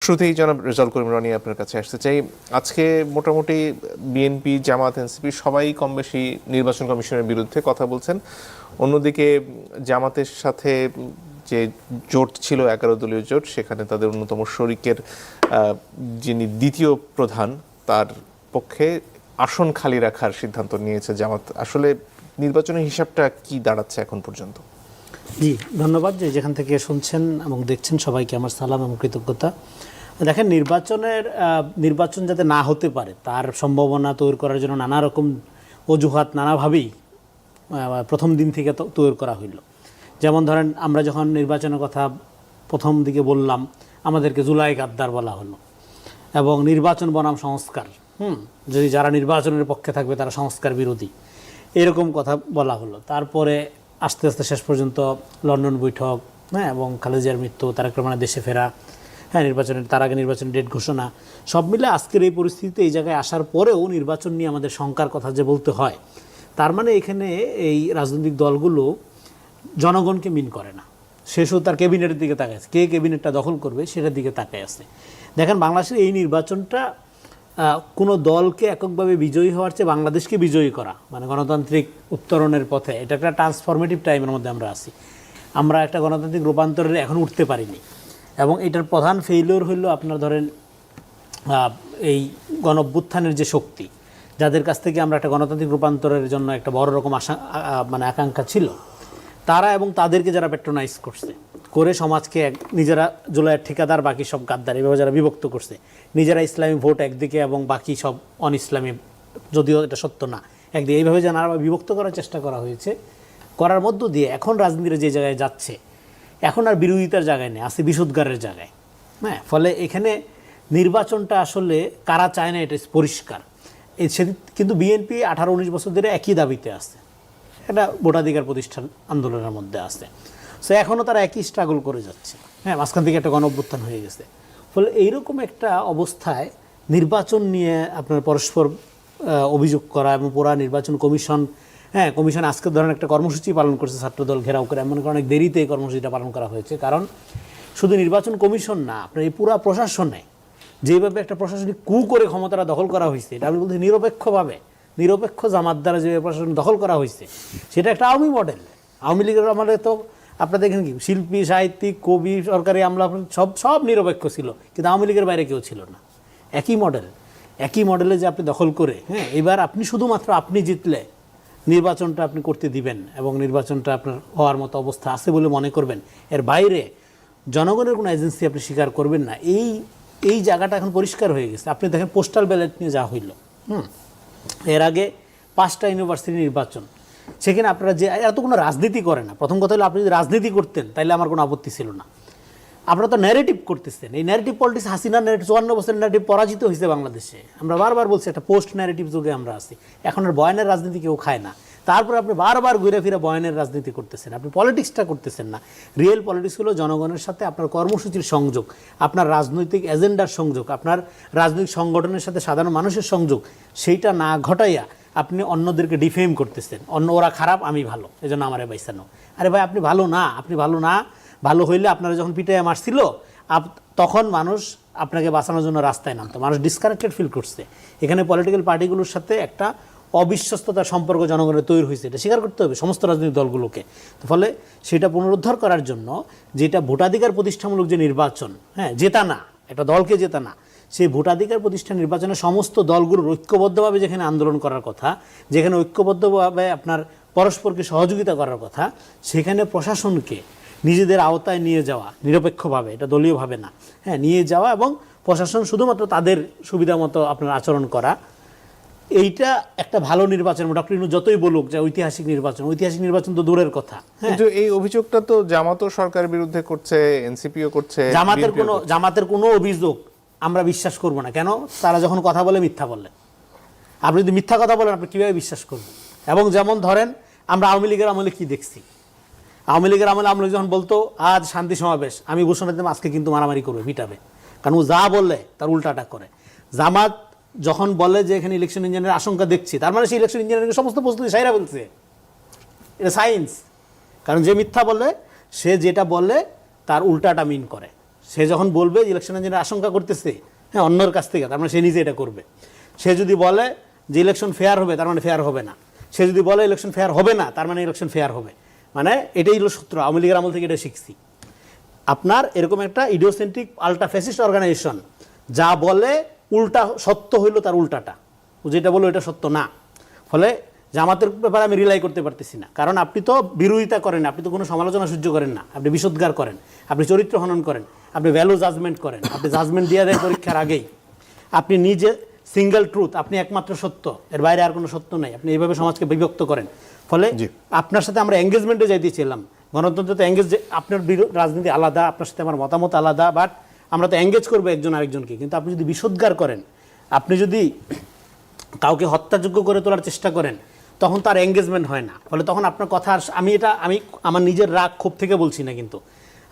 শুরুতেই জনাব রেজাউল করিম রনি আপনার কাছে আসতে চাই। আজকে মোটামুটি বিএনপি, জামাত, এনসিপি সবাই কম বেশি নির্বাচন কমিশনের বিরুদ্ধে কথা বলছেন। অন্যদিকে জামাতের সাথে যে জোট ছিল 11 দলীয় জোট, সেখানে তাদের অন্যতম শরিকের যিনি দ্বিতীয় প্রধান, তার পক্ষে আসন খালি রাখার সিদ্ধান্ত নিয়েছে জামাত। আসলে নির্বাচনের হিসাবটা কি দাঁড়াচ্ছে এখন পর্যন্ত? জি, ধন্যবাদ। যেখান থেকে শুনছেন এবং দেখছেন সবাইকে আমার সালাম এবং কৃতজ্ঞতা। দেখেন, নির্বাচন যাতে না হতে পারে তার সম্ভাবনা তৈরি করার জন্য নানা রকম অজুহাত নানাভাবেই প্রথম দিন থেকে তৈরি করা হইল। যেমন ধরেন, আমরা যখন নির্বাচনের কথা প্রথম দিকে বললাম, আমাদেরকে জুলাই গাদ্দার বলা হলো এবং নির্বাচন বনাম সংস্কার, যদি যারা নির্বাচনের পক্ষে থাকবে তারা সংস্কার বিরোধী, এরকম কথা বলা হলো। তারপরে আস্তে আস্তে শেষ পর্যন্ত লন্ডন বৈঠক, এবং খালেদা জিয়ার মৃত্যু, তারেক রহমানের দেশে ফেরা, তার আগে নির্বাচনের ডেট ঘোষণা, সব মিলে আজকের এই পরিস্থিতিতে এই জায়গায় আসার পরেও নির্বাচন নিয়ে আমাদের শঙ্কার কথা যে বলতে হয়, তার মানে এখানে এই রাজনৈতিক দলগুলো জনগণকে মিন করে না, সে শুধু তার ক্যাবিনেটের দিকে তাকায় আছে, কে ক্যাবিনেটটা দখল করবে সেটার দিকে তাকায় আছে। দেখেন, বাংলাদেশের এই নির্বাচনটা কোনো দলকে এককভাবে বিজয়ী হওয়ার চেয়ে বাংলাদেশকে বিজয়ী করা, মানে গণতান্ত্রিক উত্তরণের পথে, এটা একটা ট্রান্সফরমেটিভ টাইমের মধ্যে আমরা আছি। আমরা একটা গণতান্ত্রিক রূপান্তরের এখন উঠতে পারিনি এবং এটার প্রধান ফেইলিওর হইল আপনার ধরেন এই গণঅভ্যুত্থানের যে শক্তি, যাদের কাছ থেকে আমরা একটা গণতান্ত্রিক রূপান্তরের জন্য একটা বড় রকম আকাঙ্ক্ষা ছিল, তারা এবং তাদেরকে যারা প্যাট্রোনাইজ করে সমাজকে নিজেরা জুলাইয়ের ঠিকাদার, বাকি সব গাদ্দার, এভাবে যারা বিভক্ত করছে, নিজেরা ইসলামী ভোট একদিকে এবং বাকি সব অন ইসলামী, যদিও এটা সত্য না, একদিকে, এইভাবে যেন আরও বিভক্ত করার চেষ্টা করা হয়েছে। করার মধ্য দিয়ে এখন রাজনীতির যে জায়গায় যাচ্ছে, এখন আর বিরোধিতার জায়গায় নেই, আছে বিশুদ্ধারের জায়গায়। ফলে এখানে নির্বাচনটা আসলে কারা চায় না এটা পরিষ্কার। কিন্তু বিএনপি 18-19 বছর ধরে একই দাবিতে আছে, এটা ভোটাধিকার প্রতিষ্ঠান আন্দোলনের মধ্যে আছে। সো এখনও তারা একই স্ট্রাগল করে যাচ্ছে। মাঝখান থেকে একটা গণঅভ্যুত্থান হয়ে গেছে। ফলে এইরকম একটা অবস্থায় নির্বাচন নিয়ে আপনার পরস্পর অভিযোগ করা এবং পুরা নির্বাচন কমিশন আজকে ধরেন একটা কর্মসূচি পালন করছে, ছাত্রদল ঘেরাও করে, এমন অনেক দেরিতে এই কর্মসূচিটা পালন করা হয়েছে। কারণ শুধু নির্বাচন কমিশন না, আপনার এই পুরা প্রশাসনে যেভাবে একটা প্রশাসনিক করে ক্ষমতাটা দখল করা হয়েছে, এটা আমি বলছি নিরপেক্ষ জামাত দ্বারা যে প্রশাসন দখল করা হয়েছে, সেটা একটা আওয়ামী মডেল। আওয়ামী লীগের আমলে তো আপনারা দেখেন কি, শিল্পী, সাহিত্যিক, কবি, সরকারি আমলা সব নিরপেক্ষ ছিল, কিন্তু আওয়ামী লীগের বাইরে কেউ ছিল না। একই মডেলে যে আপনি দখল করে, এবার আপনি শুধুমাত্র আপনি জিতলে নির্বাচনটা আপনি করতে দিবেন এবং নির্বাচনটা আপনার হওয়ার মতো অবস্থা আছে বলে মনে করবেন, এর বাইরে জনগণের কোনো এজেন্সি আপনি স্বীকার করবেন না, এই জায়গাটা এখন পরিষ্কার হয়ে গেছে। আপনি দেখেন পোস্টাল ব্যালট নিয়ে যা হইল, এর আগে 5টা ইউনিভার্সিটি নির্বাচন, সেখানে আপনারা যে এত কোনো রাজনীতি করে না। প্রথম কথা হলো, আপনি যদি রাজনীতি করতেন তাহলে আমার কোনো আপত্তি ছিল না। আপনারা তো ন্যারেটিভ করতেছেন, এই ন্যারেটিভ পলিটিক্স, হাসিনার ন্যারেটিভ 54 বছরের ন্যারেটিভ পরাজিত হয়েছে বাংলাদেশে। আমরা বারবার বলছি একটা পোস্ট ন্যারেটিভ যুগে আমরা আছি। এখন আর বয়ানের রাজনীতি কেউ খায় না। তারপরে আপনি বারবার ঘুরে ফিরে বয়ানের রাজনীতি করতেছেন, আপনি পলিটিক্সটা করতেছেন না। রিয়েল পলিটিক্স হলো জনগণের সাথে আপনার কর্মসূচির সংযোগ, আপনার রাজনৈতিক এজেন্ডার সংযোগ, আপনার রাজনৈতিক সংগঠনের সাথে সাধারণ মানুষের সংযোগ। সেইটা না ঘটাইয়া আপনি অন্যদেরকে ডিফেম করতেছেন, ওরা খারাপ, আমি ভালো, এই জন্য আমারে বাইসানো। আরে ভাই, আপনি ভালো না, ভালো হইলে আপনারা যখন পিটাইয়া মারছিল, তখন মানুষ আপনাকে বাঁচানোর জন্য রাস্তায় নামতো, মানুষ ডিসকানেক্টেড ফিল করছে। এখানে পলিটিক্যাল পার্টিগুলোর সাথে একটা অবিশ্বস্ততার সম্পর্ক জনগণের তৈরি হয়েছে, এটা স্বীকার করতে হবে সমস্ত রাজনৈতিক দলগুলোকে। ফলে সেটা পুনরুদ্ধার করার জন্য যেটা ভোটাধিকার প্রতিষ্ঠামূলক যে নির্বাচন, জেতা না, একটা দলকে জেতা না, সেই ভোটাধিকার প্রতিষ্ঠান নির্বাচনে সমস্ত দলগুলোর ঐক্যবদ্ধভাবে যেখানে আন্দোলন করার কথা, যেখানে ঐক্যবদ্ধভাবে আপনার পরস্পরকে সহযোগিতা করার কথা, সেখানে প্রশাসনকে নিজেদের আওতায় নিয়ে যাওয়া, নিরপেক্ষভাবে, এটা দলীয়ভাবে না, নিয়ে যাওয়া এবং প্রশাসন শুধুমাত্র তাদের সুবিধা মতো আপনার আচরণ করা, এইটা একটা ভালো নির্বাচন। ডক্টর ইউনূস যতই বলুক যে ঐতিহাসিক নির্বাচন তো দূরের কথা। কিন্তু এই অভিযোগটা তো জামাতও সরকারের বিরুদ্ধে করছে, এনসিপিও করছে। জামাতের কোনো অভিযোগ আমরা বিশ্বাস করব না। কেন? তারা যখন কথা বলে মিথ্যা বলে। আপনি যদি মিথ্যা কথা বলেন, আপনি কীভাবে বিশ্বাস করবেন? এবং যেমন ধরেন, আমরা আওয়ামী লীগের আমলে কি দেখছি, আওয়ামী লীগের আমলে আওয়ামী লীগ যখন বলতো আজ শান্তি সমাবেশ, আমি ঘোষণা দিতাম আজকে কিন্তু মারামারি করবে, পিটাবে, কারণ ও যা বললে তার উল্টাটা করে। জামাত যখন বলে যে এখানে ইলেকশন ইঞ্জিনিয়ারের আশঙ্কা দেখছি, তার মানে সেই ইলেকশন ইঞ্জিনিয়ারিং সমস্ত প্রস্তুতি সাইরা ফেলছে। এটা সায়েন্স। কারণ যে মিথ্যা বলে, সে যেটা বলে তার উল্টাটা মিন করে, সে যখন বলবে ইলেকশনের জন্য আশঙ্কা করতেছে, হ্যাঁ, অন্যের কাছ থেকে, তার মানে সে নিজে এটা করবে। সে যদি বলে যে ইলেকশন ফেয়ার হবে, তার মানে ফেয়ার হবে না। সে যদি বলে ইলেকশন ফেয়ার হবে না, তার মানে ইলেকশন ফেয়ার হবে। মানে এটাই হলো সূত্র। আওয়ামী লীগের আমল থেকে এটা শিখছি। আপনার এরকম একটা ইডিওসেন্ট্রিক আল্ট্রা ফ্যাসিস্ট অর্গানাইজেশন যা বলে উল্টা সত্য হইলো তার উল্টাটা, যেটা বলো এটা সত্য না। ফলে জামাতের ব্যাপারে আমি রিলাই করতে পারতেছি না, কারণ আপনি তো বিরোধিতা করেন, আপনি তো কোনো সমালোচনা সহ্য করেন না, আপনি বিষোদ্গার করেন, আপনি চরিত্র হনন করেন, আপনি ভ্যালু জাজমেন্ট করেন, আপনি জাজমেন্ট দিয়ে দেয় পরীক্ষার আগেই। আপনি নিজে সিঙ্গেল ট্রুথ, আপনি একমাত্র সত্য, এর বাইরে আর কোনো সত্য নাই। আপনি এইভাবে সমাজকে বিভক্ত করেন। ফলে আপনার সাথে আমরা এঙ্গেজমেন্টে যাইতেছিলাম, গণতন্ত্র তো এঙ্গেজ, আপনার রাজনীতি আলাদা, আপনার সাথে আমার মতামত আলাদা, বাট আমরা তো এঙ্গেজ করবো একজন আরেকজনকে। কিন্তু আপনি যদি বিষোদ্গার করেন, আপনি যদি কাউকে হত্যাযোগ্য করে তোলার চেষ্টা করেন, তখন তার এঙ্গেজমেন্ট হয় না। ফলে তখন আপনার কথা, আমি আমার নিজের রাগ ক্ষোভ থেকে বলছি না, কিন্তু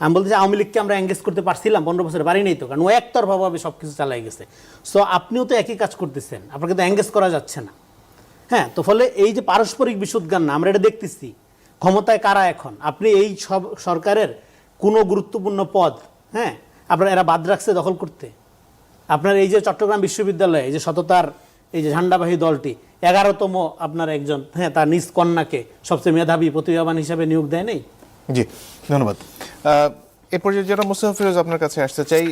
আমি বলতে চাই আওয়ামী লীগকে আমরা এঙ্গেজ করতে পারছিলাম 15 বছর, পারি নেই তো, কারণ ও একতরফাভাবে সব কিছু চালাই গেছে। সো আপনিও তো একই কাজ করতেছেন, আপনাকে তো এঙ্গেজ করা যাচ্ছে না। হ্যাঁ, তো ফলে এই যে পারস্পরিক বিশুদ্গান না, আমরা এটা দেখতেছি। ক্ষমতায় কারা এখন? আপনি এই সব সরকারের কোনো গুরুত্বপূর্ণ পদ, হ্যাঁ, আপনার এরা বাদ রাখছে দখল করতে। আপনার এই যে চট্টগ্রাম বিশ্ববিদ্যালয়ে এই যে সততার এই যে ঝান্ডাবাহী দলটি 11তম আপনার একজন, হ্যাঁ, তার নিজ কন্যাকে সবচেয়ে মেধাবী প্রতিভাবান হিসাবে নিয়োগ দেয় নেই। জি, ধন্যবাদ। এ পর্যায়ে যারা মোস্তফা ফিরোজ, আপনার কাছে আসতে চাই।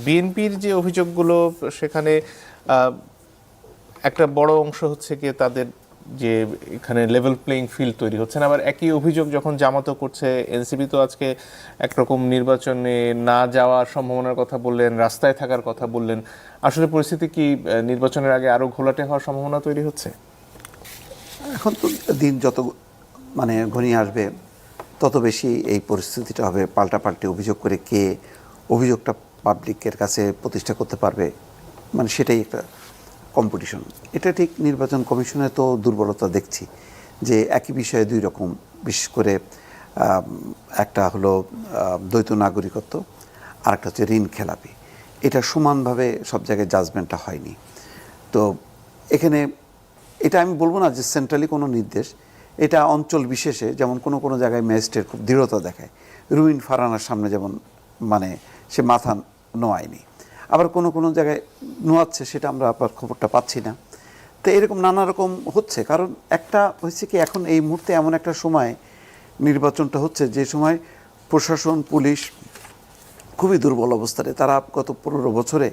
বিএনপির যে অভিযোগগুলো, সেখানে একটা বড় অংশ হচ্ছে কি তাদের যে এখানে লেভেল প্লেইং ফিল্ড তৈরি হচ্ছে না। আবার একই অভিযোগ যখন জামাতও করছে, এনসিপি তো আজকে একরকম নির্বাচনে না যাওয়ার সম্ভাবনার কথা বললেন, রাস্তায় থাকার কথা বললেন। আসলে পরিস্থিতি কি নির্বাচনের আগে আরো ঘোলাটে হওয়ার সম্ভাবনা তৈরি হচ্ছে? এখন তো দিন যত মানে ঘনিয়ে আসবে, তত বেশি এই পরিস্থিতিটা হবে পাল্টাপাল্টি অভিযোগ করে কে অভিযোগটা পাবলিকের কাছে প্রতিষ্ঠা করতে পারবে, মানে সেটাই একটা কম্পিটিশন। এটা ঠিক নির্বাচন কমিশনে তো দুর্বলতা দেখছি যে একই বিষয়ে দুই রকম, বিশেষ করে একটা হলো দ্বৈত নাগরিকত্ব, আর একটা হচ্ছে ঋণ খেলাপি। এটা সমানভাবে সব জায়গায় জাজমেন্টটা হয়নি। তো এখানে এটা আমি বলবো না যে সেন্ট্রালি কোনো নির্দেশ, এটা অঞ্চল বিশেষে, যেমন কোনো কোনো জায়গায় ম্যাজিস্ট্রেট খুব দৃঢ়তা দেখায়, রুবিন ফারহানার সামনে যেমন মানে সে মাথা নোয়ায়নি, আবার কোনো কোনো জায়গায় নোয়াচ্ছে, সেটা আমরা আবার খবরটা পাচ্ছি না। তো এরকম নানা রকম হচ্ছে, কারণ একটা হচ্ছে কি এখন এই মুহূর্তে এমন একটা সময় নির্বাচনটা হচ্ছে যে সময় প্রশাসন, পুলিশ খুবই দুর্বল অবস্থায়। তারা গত 15 বছরে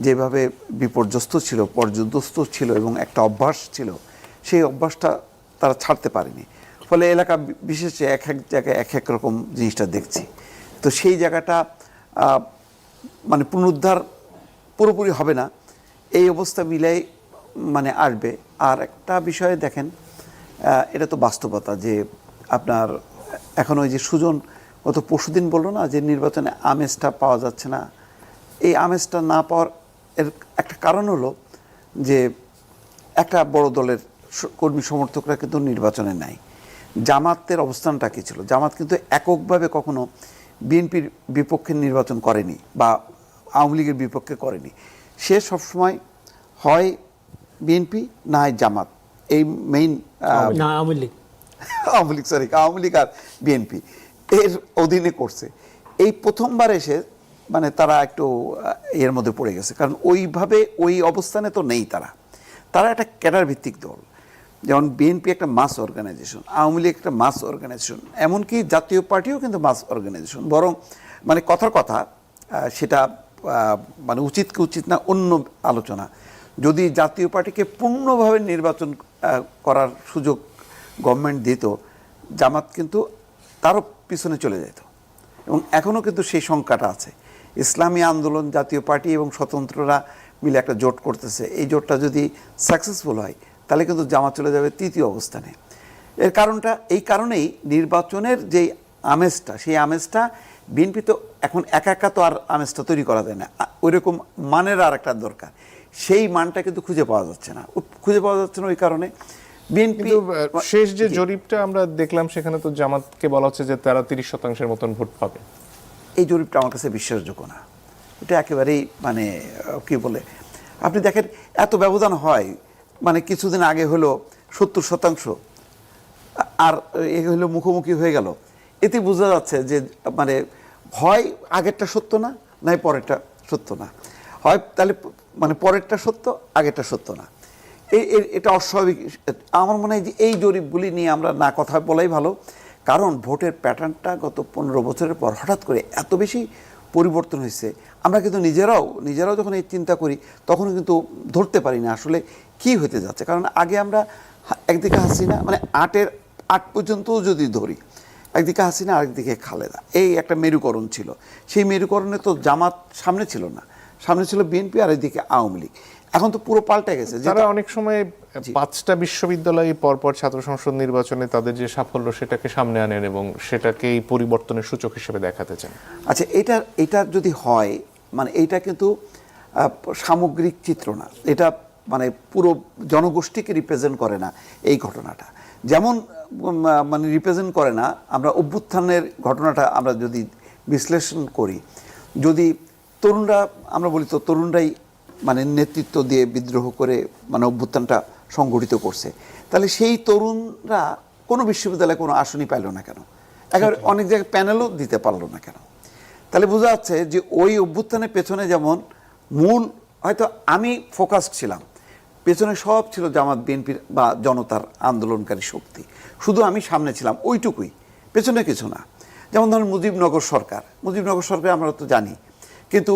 যেভাবে বিপর্যস্ত ছিল, পর্যদস্ত ছিল এবং একটা অভ্যাস ছিল, সেই অভ্যাসটা তারা ছাড়তে পারেনি। ফলে এলাকা বিশেষে এক এক জায়গায় এক এক রকম জিনিসটা দেখছি। তো সেই জায়গাটা মানে পুনরুদ্ধার পুরোপুরি হবে না, এই অবস্থা মিলাই মানে আসবে। আর একটা বিষয়ে দেখেন, এটা তো বাস্তবতা যে আপনার এখন ওই যে সুজন গত পরশুদিন বললো না যে নির্বাচনে আমেজটা পাওয়া যাচ্ছে না, এই আমেজটা না পাওয়ার এর একটা কারণ হলো যে একটা বড় দলের কর্মী সমর্থকরা কিন্তু নির্বাচনে নাই। জামাতের অবস্থানটা কী ছিল? জামাত কিন্তু এককভাবে কখনো বিএনপির বিপক্ষে নির্বাচন করেনি বা আওয়ামী লীগের বিপক্ষে করেনি। সে সবসময় হয় বিএনপি না হয় জামাত, এই মেইন আওয়ামী লীগ আওয়ামী লীগ আর বিএনপি এর অধীনে করছে। এই প্রথমবার এসে মানে তারা একটু এর মধ্যে পড়ে গেছে, কারণ ওইভাবে ওই অবস্থানে তো নেই তারা একটা ক্যাডার ভিত্তিক দল। যেমন বিএনপি একটা মাস অর্গানাইজেশন, আওয়ামী লীগ একটা মাস অর্গানাইজেশন, এমনকি জাতীয় পার্টিও কিন্তু মাস অর্গানাইজেশন। বরং মানে কথার কথা, সেটা মানে উচিত কি উচিত না অন্য আলোচনা। যদি জাতীয় পার্টিকে পূর্ণভাবে নির্বাচন করার সুযোগ গভর্নমেন্ট দিত, জামাত কিন্তু তারও পিছনে চলে যেত। এবং এখনও কিন্তু সেই সংখ্যাটা আছে। ইসলামী আন্দোলন, জাতীয় পার্টি এবং স্বতন্ত্ররা মিলে একটা জোট করতেছে। এই জোটটা যদি সাকসেসফুল হয়, তাহলে কিন্তু জামাত চলে যাবে তৃতীয় অবস্থানে। এর কারণটা এই কারণেই, নির্বাচনের যেই আমেজটা, সেই আমেজটা বিএনপি তো এখন একা একা তো আর আমেজটা তৈরি করা যায় না, ওইরকম মানের আর একটা দরকার। সেই মানটা কিন্তু খুঁজে পাওয়া যাচ্ছে না ওই কারণে বিএনপি। শেষ যে জরিপটা আমরা দেখলাম, সেখানে তো জামাতকে বলা হচ্ছে যে তারা 30% মতন ভোট পাবে। এই জরিপটা আমার কাছে বিশ্বাসযোগ্য না। এটা একেবারেই মানে কি বলে, আপনি দেখেন এত ব্যবধান হয়, মানে কিছুদিন আগে হলো 70%, আর এ হলো মুখোমুখি হয়ে গেল। এতে বোঝা যাচ্ছে যে মানে হয় আগেরটা সত্য না, নাই পরেরটা সত্য না, হয় তাহলে মানে পরেরটা সত্য, আগেরটা সত্য না। এটা অস্বাভাবিক। আমার মনে হয় যে এই জরিপগুলি নিয়ে আমরা না কথা বলাই ভালো, কারণ ভোটের প্যাটার্নটা গত 15 বছরের পর হঠাৎ করে এত বেশি পরিবর্তন হয়েছে। আমরা কিন্তু নিজেরাও যখন এই চিন্তা করি তখন কিন্তু ধরতে পারি না আসলে কি হতে যাচ্ছে। কারণ আগে আমরা একদিকে হাসিনা, মানে 8 পর্যন্ত যদি ধরি, একদিকে হাসিনা আরেকদিকে খালেদা, এই একটা মেরুকরণ ছিল। সেই মেরুকরণে তো জামাত সামনে ছিল না, সামনে ছিল বিএনপি আর এদিকে আওয়ামী লীগ। এখন তো পুরো পাল্টে গেছে। যারা অনেক সময় 5টা বিশ্ববিদ্যালয় পরপর ছাত্র সংসদ নির্বাচনে তাদের যে সাফল্য সেটাকে সামনে আনেন এবং সেটাকেই পরিবর্তনের সূচক হিসেবে দেখাতে চান। আচ্ছা, এটা যদি হয়, মানে এইটা কিন্তু সামগ্রিক চিত্র না, এটা মানে পুরো জনগোষ্ঠীকে রিপ্রেজেন্ট করে না এই ঘটনাটা। যেমন মানে রিপ্রেজেন্ট করে না, আমরা অভ্যুত্থানের ঘটনাটা আমরা যদি বিশ্লেষণ করি, যদি তরুণরা, আমরা বলি তো তরুণরাই মানে নেতৃত্ব দিয়ে বিদ্রোহ করে মানে অভ্যুত্থানটা সংগঠিত করছে, তাহলে সেই তরুণরা কোনো বিশ্ববিদ্যালয়ে কোনো আসনই পাইল না কেন? একেবারে অনেক জায়গায় প্যানেলও দিতে পারলো না কেন? তাহলে বোঝা যাচ্ছে যে ওই অভ্যুত্থানের পেছনে যেমন মূল, হয়তো আমি ফোকাসড ছিলাম, পেছনে সব ছিল জামাত, বিএনপির বা জনতার আন্দোলনকারী শক্তি, শুধু আমি সামনে ছিলাম, ওইটুকুই, পেছনে কিছু না। যেমন ধরুন মুজিবনগর সরকার আমরা তো জানি, কিন্তু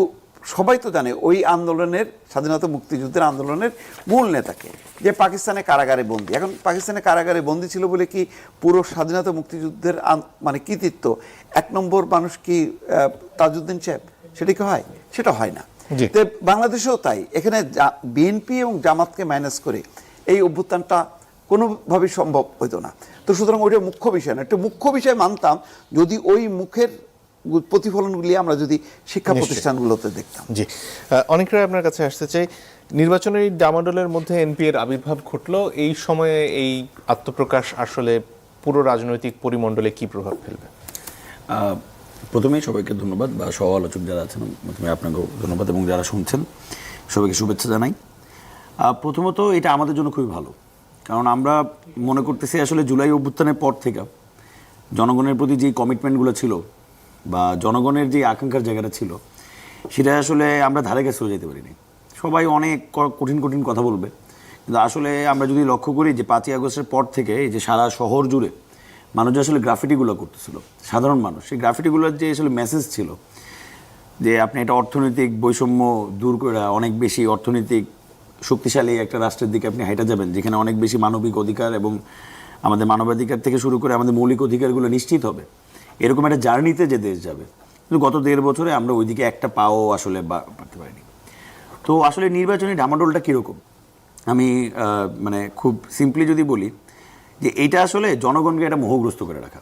সবাই তো জানে ওই আন্দোলনের, স্বাধীনতা মুক্তিযুদ্ধের আন্দোলনের মূল নেতাকে, যে পাকিস্তানে কারাগারে বন্দী। এখন পাকিস্তানে কারাগারে বন্দী ছিল বলে কি পুরো স্বাধীনতা মুক্তিযুদ্ধের মানে কৃতিত্ব 1 নম্বর মানুষ কি তাজউদ্দিন সাহেব? সেটা কি হয়? সেটা হয় না। তো বাংলাদেশেও তাই, এখানে বিএনপি এবং জামাতকে মাইনাস করে এই অভ্যুত্থানটা কোনোভাবেই সম্ভব হতো না। তো সুতরাং ওইটা মুখ্য বিষয় না, একটা মুখ্য বিষয় মানতাম যদি ওই মুখের প্রতিফলনগুলি আমরা যদি শিক্ষা প্রতিষ্ঠানগুলোতে দেখতাম। জি, অনেকটাই আপনার কাছে আসতে চাই, নির্বাচনের ডামাডোলের মধ্যে এনপি এর আবির্ভাব ঘটলো, এই সময়ে এই আত্মপ্রকাশ আসলে পুরো রাজনৈতিক পরিমণ্ডলে কি প্রভাব ফেলবে? প্রথমেই সবাইকে ধন্যবাদ, বা সহ আলোচক যারা আছেন প্রথমে আপনাকেও ধন্যবাদ, এবং যারা শুনছেন সবাইকে শুভেচ্ছা জানাই। প্রথমত এটা আমাদের জন্য খুবই ভালো, কারণ আমরা মনে করতেছি আসলে জুলাই অভ্যুত্থানের পর থেকে জনগণের প্রতি যে কমিটমেন্টগুলো ছিল বা জনগণের যে আকাঙ্ক্ষার জায়গাটা ছিল, সেটা আসলে আমরা ধারে কাছেও যেতে পারিনি। সবাই অনেক কঠিন কঠিন কথা বলবে, কিন্তু আসলে আমরা যদি লক্ষ্য করি যে 5ই আগস্টের পর থেকে এই যে সারা শহর জুড়ে মানুষ যে আসলে গ্রাফিটিগুলো করতেছিল, সাধারণ মানুষ, সেই গ্রাফিটিগুলোর যে আসলে মেসেজ ছিল যে আপনি এটা অর্থনৈতিক বৈষম্য দূর করে অনেক বেশি অর্থনৈতিক শক্তিশালী একটা রাষ্ট্রের দিকে আপনি হাইটা যাবেন, যেখানে অনেক বেশি মানবিক অধিকার এবং আমাদের মানবাধিকার থেকে শুরু করে আমাদের মৌলিক অধিকারগুলো নিশ্চিত হবে, এরকম একটা জার্নিতে যে দেশ যাবে। কিন্তু গত 1.5 বছরে আমরা ওইদিকে একটা পাও আসলে পারতে পারিনি। তো আসলে নির্বাচনী ডামাডোলটা কীরকম, আমি মানে খুব সিম্পলি যদি বলি যে এইটা আসলে জনগণকে এটা মোহগ্রস্ত করে রাখা।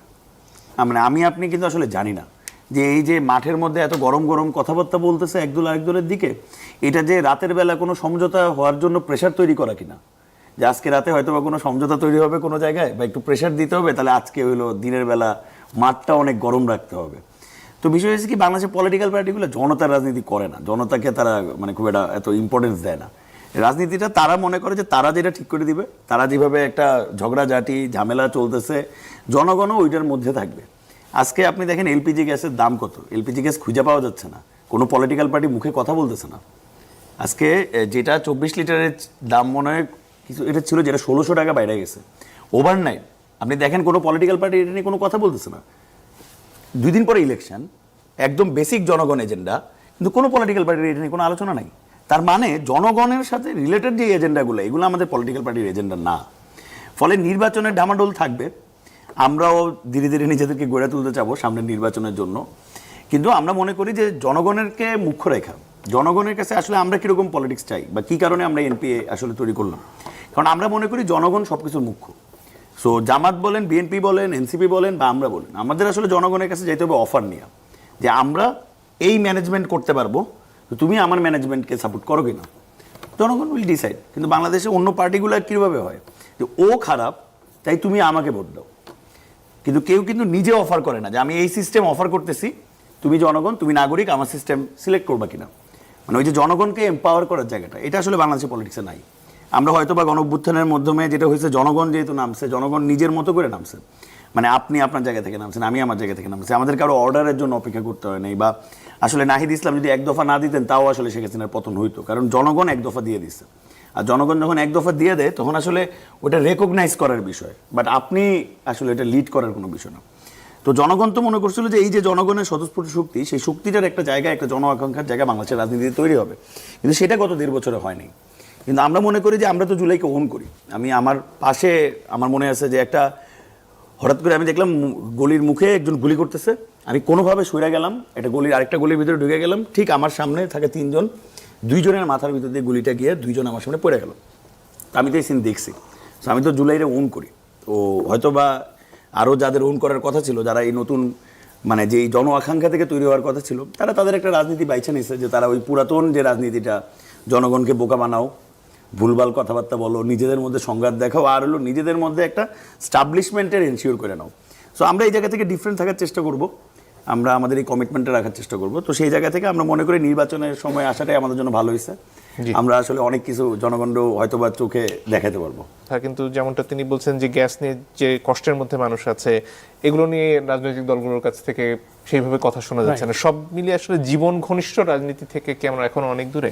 মানে আমি আপনি কিন্তু আসলে জানি না যে এই যে মাঠের মধ্যে এত গরম গরম কথাবার্তা বলতেছে একদল আরেকদলের দিকে, এটা যে রাতের বেলা কোনো সমঝোতা হওয়ার জন্য প্রেশার তৈরি করা কিনা, যে আজকে রাতে হয়তো বা কোনো সমঝোতা তৈরি হবে কোনো জায়গায়, বা একটু প্রেশার দিতে হবে, তাহলে আজকে হইলো দিনের বেলা মাঠটা অনেক গরম রাখতে হবে। তো বিষয় হচ্ছে কি, বাংলাদেশের পলিটিক্যাল পার্টিগুলো জনতার রাজনীতি করে না, জনতাকে তারা মানে খুব একটা এত ইম্পর্টেন্স দেয় না। রাজনীতিটা তারা মনে করে যে তারা যেটা ঠিক করে দিবে, তারা যেভাবে একটা ঝগড়াঝাটি ঝামেলা চলতেছে জনগণও ওইটার মধ্যে থাকবে। আজকে আপনি দেখেন এলপিজি গ্যাসের দাম কত, এলপিজি গ্যাস খুঁজে পাওয়া যাচ্ছে না, কোনো পলিটিক্যাল পার্টি মুখে কথা বলতেছে না। আজকে যেটা 24 লিটারের দাম মনে হয় কিছু এটা ছিল, যেটা 1600 টাকা বাইরে গেছে ওভারনাইট। আপনি দেখেন কোনো পলিটিক্যাল পার্টি এটা নিয়ে কোনো কথা বলতেছে না। 2 দিন পরে ইলেকশন, একদম বেসিক জনগণ এজেন্ডা, কিন্তু কোনো পলিটিক্যাল পার্টির এটা নিয়ে কোনো আলোচনা নাই। তার মানে জনগণের সাথে রিলেটেড যে এজেন্ডাগুলো, এগুলো আমাদের পলিটিক্যাল পার্টির এজেন্ডা না। ফলে নির্বাচনের ডামাডোল থাকবে, আমরাও ধীরে ধীরে নিজেদেরকে গড়ে তুলতে চাবো সামনের নির্বাচনের জন্য। কিন্তু আমরা মনে করি যে জনগণেরকে মুখ্য রেখা, জনগণের কাছে আসলে আমরা কীরকম পলিটিক্স চাই বা কী কারণে আমরা এনপিএ আসলে তৈরি করলাম, কারণ আমরা মনে করি জনগণ সব কিছুর মুখ্য। সো জামাত বলেন, বিএনপি বলেন, এনসিপি বলেন বা আমরা বলেন, আমাদের আসলে জনগণের কাছে যেতে হবে অফার নিয়ে, যে আমরা এই ম্যানেজমেন্ট করতে পারবো, তো তুমি আমার ম্যানেজমেন্টকে সাপোর্ট করো কিনা, জনগণ উইল ডিসাইড। কিন্তু বাংলাদেশে অন্য পার্টিগুলো কীভাবে হয় যে ও খারাপ তাই তুমি আমাকে ভোট দাও, কিন্তু কেউ কিন্তু নিজে অফার করে না যে আমি এই সিস্টেম অফার করতেছি, তুমি জনগণ, তুমি নাগরিক, আমার সিস্টেম সিলেক্ট করবা কিনা। মানে ওই যে জনগণকে এম্পাওয়ার করার জায়গাটা, এটা আসলে বাংলাদেশের পলিটিক্সে নাই। আমরা হয়তো বা গণ অভ্যুত্থানের মাধ্যমে যেটা হয়েছে, জনগণ যেহেতু নামছে, জনগণ নিজের মতো করে নামছে, মানে আপনি আপনার জায়গা থেকে নামছেন, আমি আমার জায়গা থেকে নামছি, আমাদের কারো অর্ডারের জন্য অপেক্ষা করতে হয় নাই। বা আসলে নাহিদ ইসলাম যদি এক দফা না দিতেন তাও আসলে শেখ হাসিনার পতন হইতো, কারণ জনগণ এক দফা দিয়ে দিচ্ছে। আর জনগণ যখন এক দফা দিয়ে দেয় তখন আসলে ওটা রেকগনাইজ করার বিষয়, বাট আপনি আসলে এটা লিড করার কোনো বিষয় না। তো জনগণ তো মনে করছিল যে এই যে জনগণের স্বতঃস্ফূর্ত শক্তি, সেই শক্তিটার একটা জায়গা, একটা জন আকাঙ্ক্ষার জায়গা বাংলাদেশের রাজনীতিতে তৈরি হবে, কিন্তু সেটা গত 1.5 বছরে হয়নি। কিন্তু আমরা মনে করি যে আমরা তো জুলাইকে ওন করি। আমি আমার পাশে, আমার মনে আছে যে একটা হঠাৎ করে আমি দেখলাম গলির মুখে একজন গুলি করতেছে, আমি কোনোভাবে সরে গেলাম, একটা গলির আরেকটা গলির ভিতরে ঢুকে গেলাম, ঠিক আমার সামনে থাকে 3 জন, 2 জনের মাথার ভিতর দিয়ে গুলিটা গিয়ে 2 জন আমার সামনে পড়ে গেল। আমি তো এই সিন দেখছি। তো আমি তো জুলাইরে ওন করি। তো হয়তো বা আরও যাদের ওন করার কথা ছিল, যারা এই নতুন মানে যে জন আকাঙ্ক্ষা থেকে তৈরি হওয়ার কথা ছিল, তারা তাদের একটা রাজনীতি বাইছে নিচ্ছে, যে তারা ওই পুরাতন যে রাজনীতিটা, জনগণকে বোকা বানাও, ভুলভাল কথাবার্তা বলো, নিজেদের মধ্যে সংঘাত দেখাও, আর হলো নিজেদের মধ্যে একটা স্টাবলিশমেন্টের এনশিওর করে নাও। সো আমরা এই জায়গা থেকে ডিফারেন্ট থাকার চেষ্টা করব, আমরা আমাদের এই কমিটমেন্টটা রাখার চেষ্টা করব। তো সেই জায়গা থেকে আমরা মনে করি নির্বাচনের সময় আসাটাই আমাদের জন্য ভালো হয়েছে। আমরা আসলে অনেক কিছু জনগণও হয়তো বা চোখে দেখাতে পারবো। হ্যাঁ, কিন্তু যেমনটা তিনি বলছেন যে গ্যাস নিয়ে যে কষ্টের মধ্যে মানুষ আছে, এগুলো নিয়ে রাজনৈতিক দলগুলোর কাছ থেকে সেইভাবে কথা শোনা যাচ্ছে না। সব মিলিয়ে আসলে জীবন ঘনিষ্ঠ রাজনীতি থেকে কি আমরা এখন অনেক দূরে?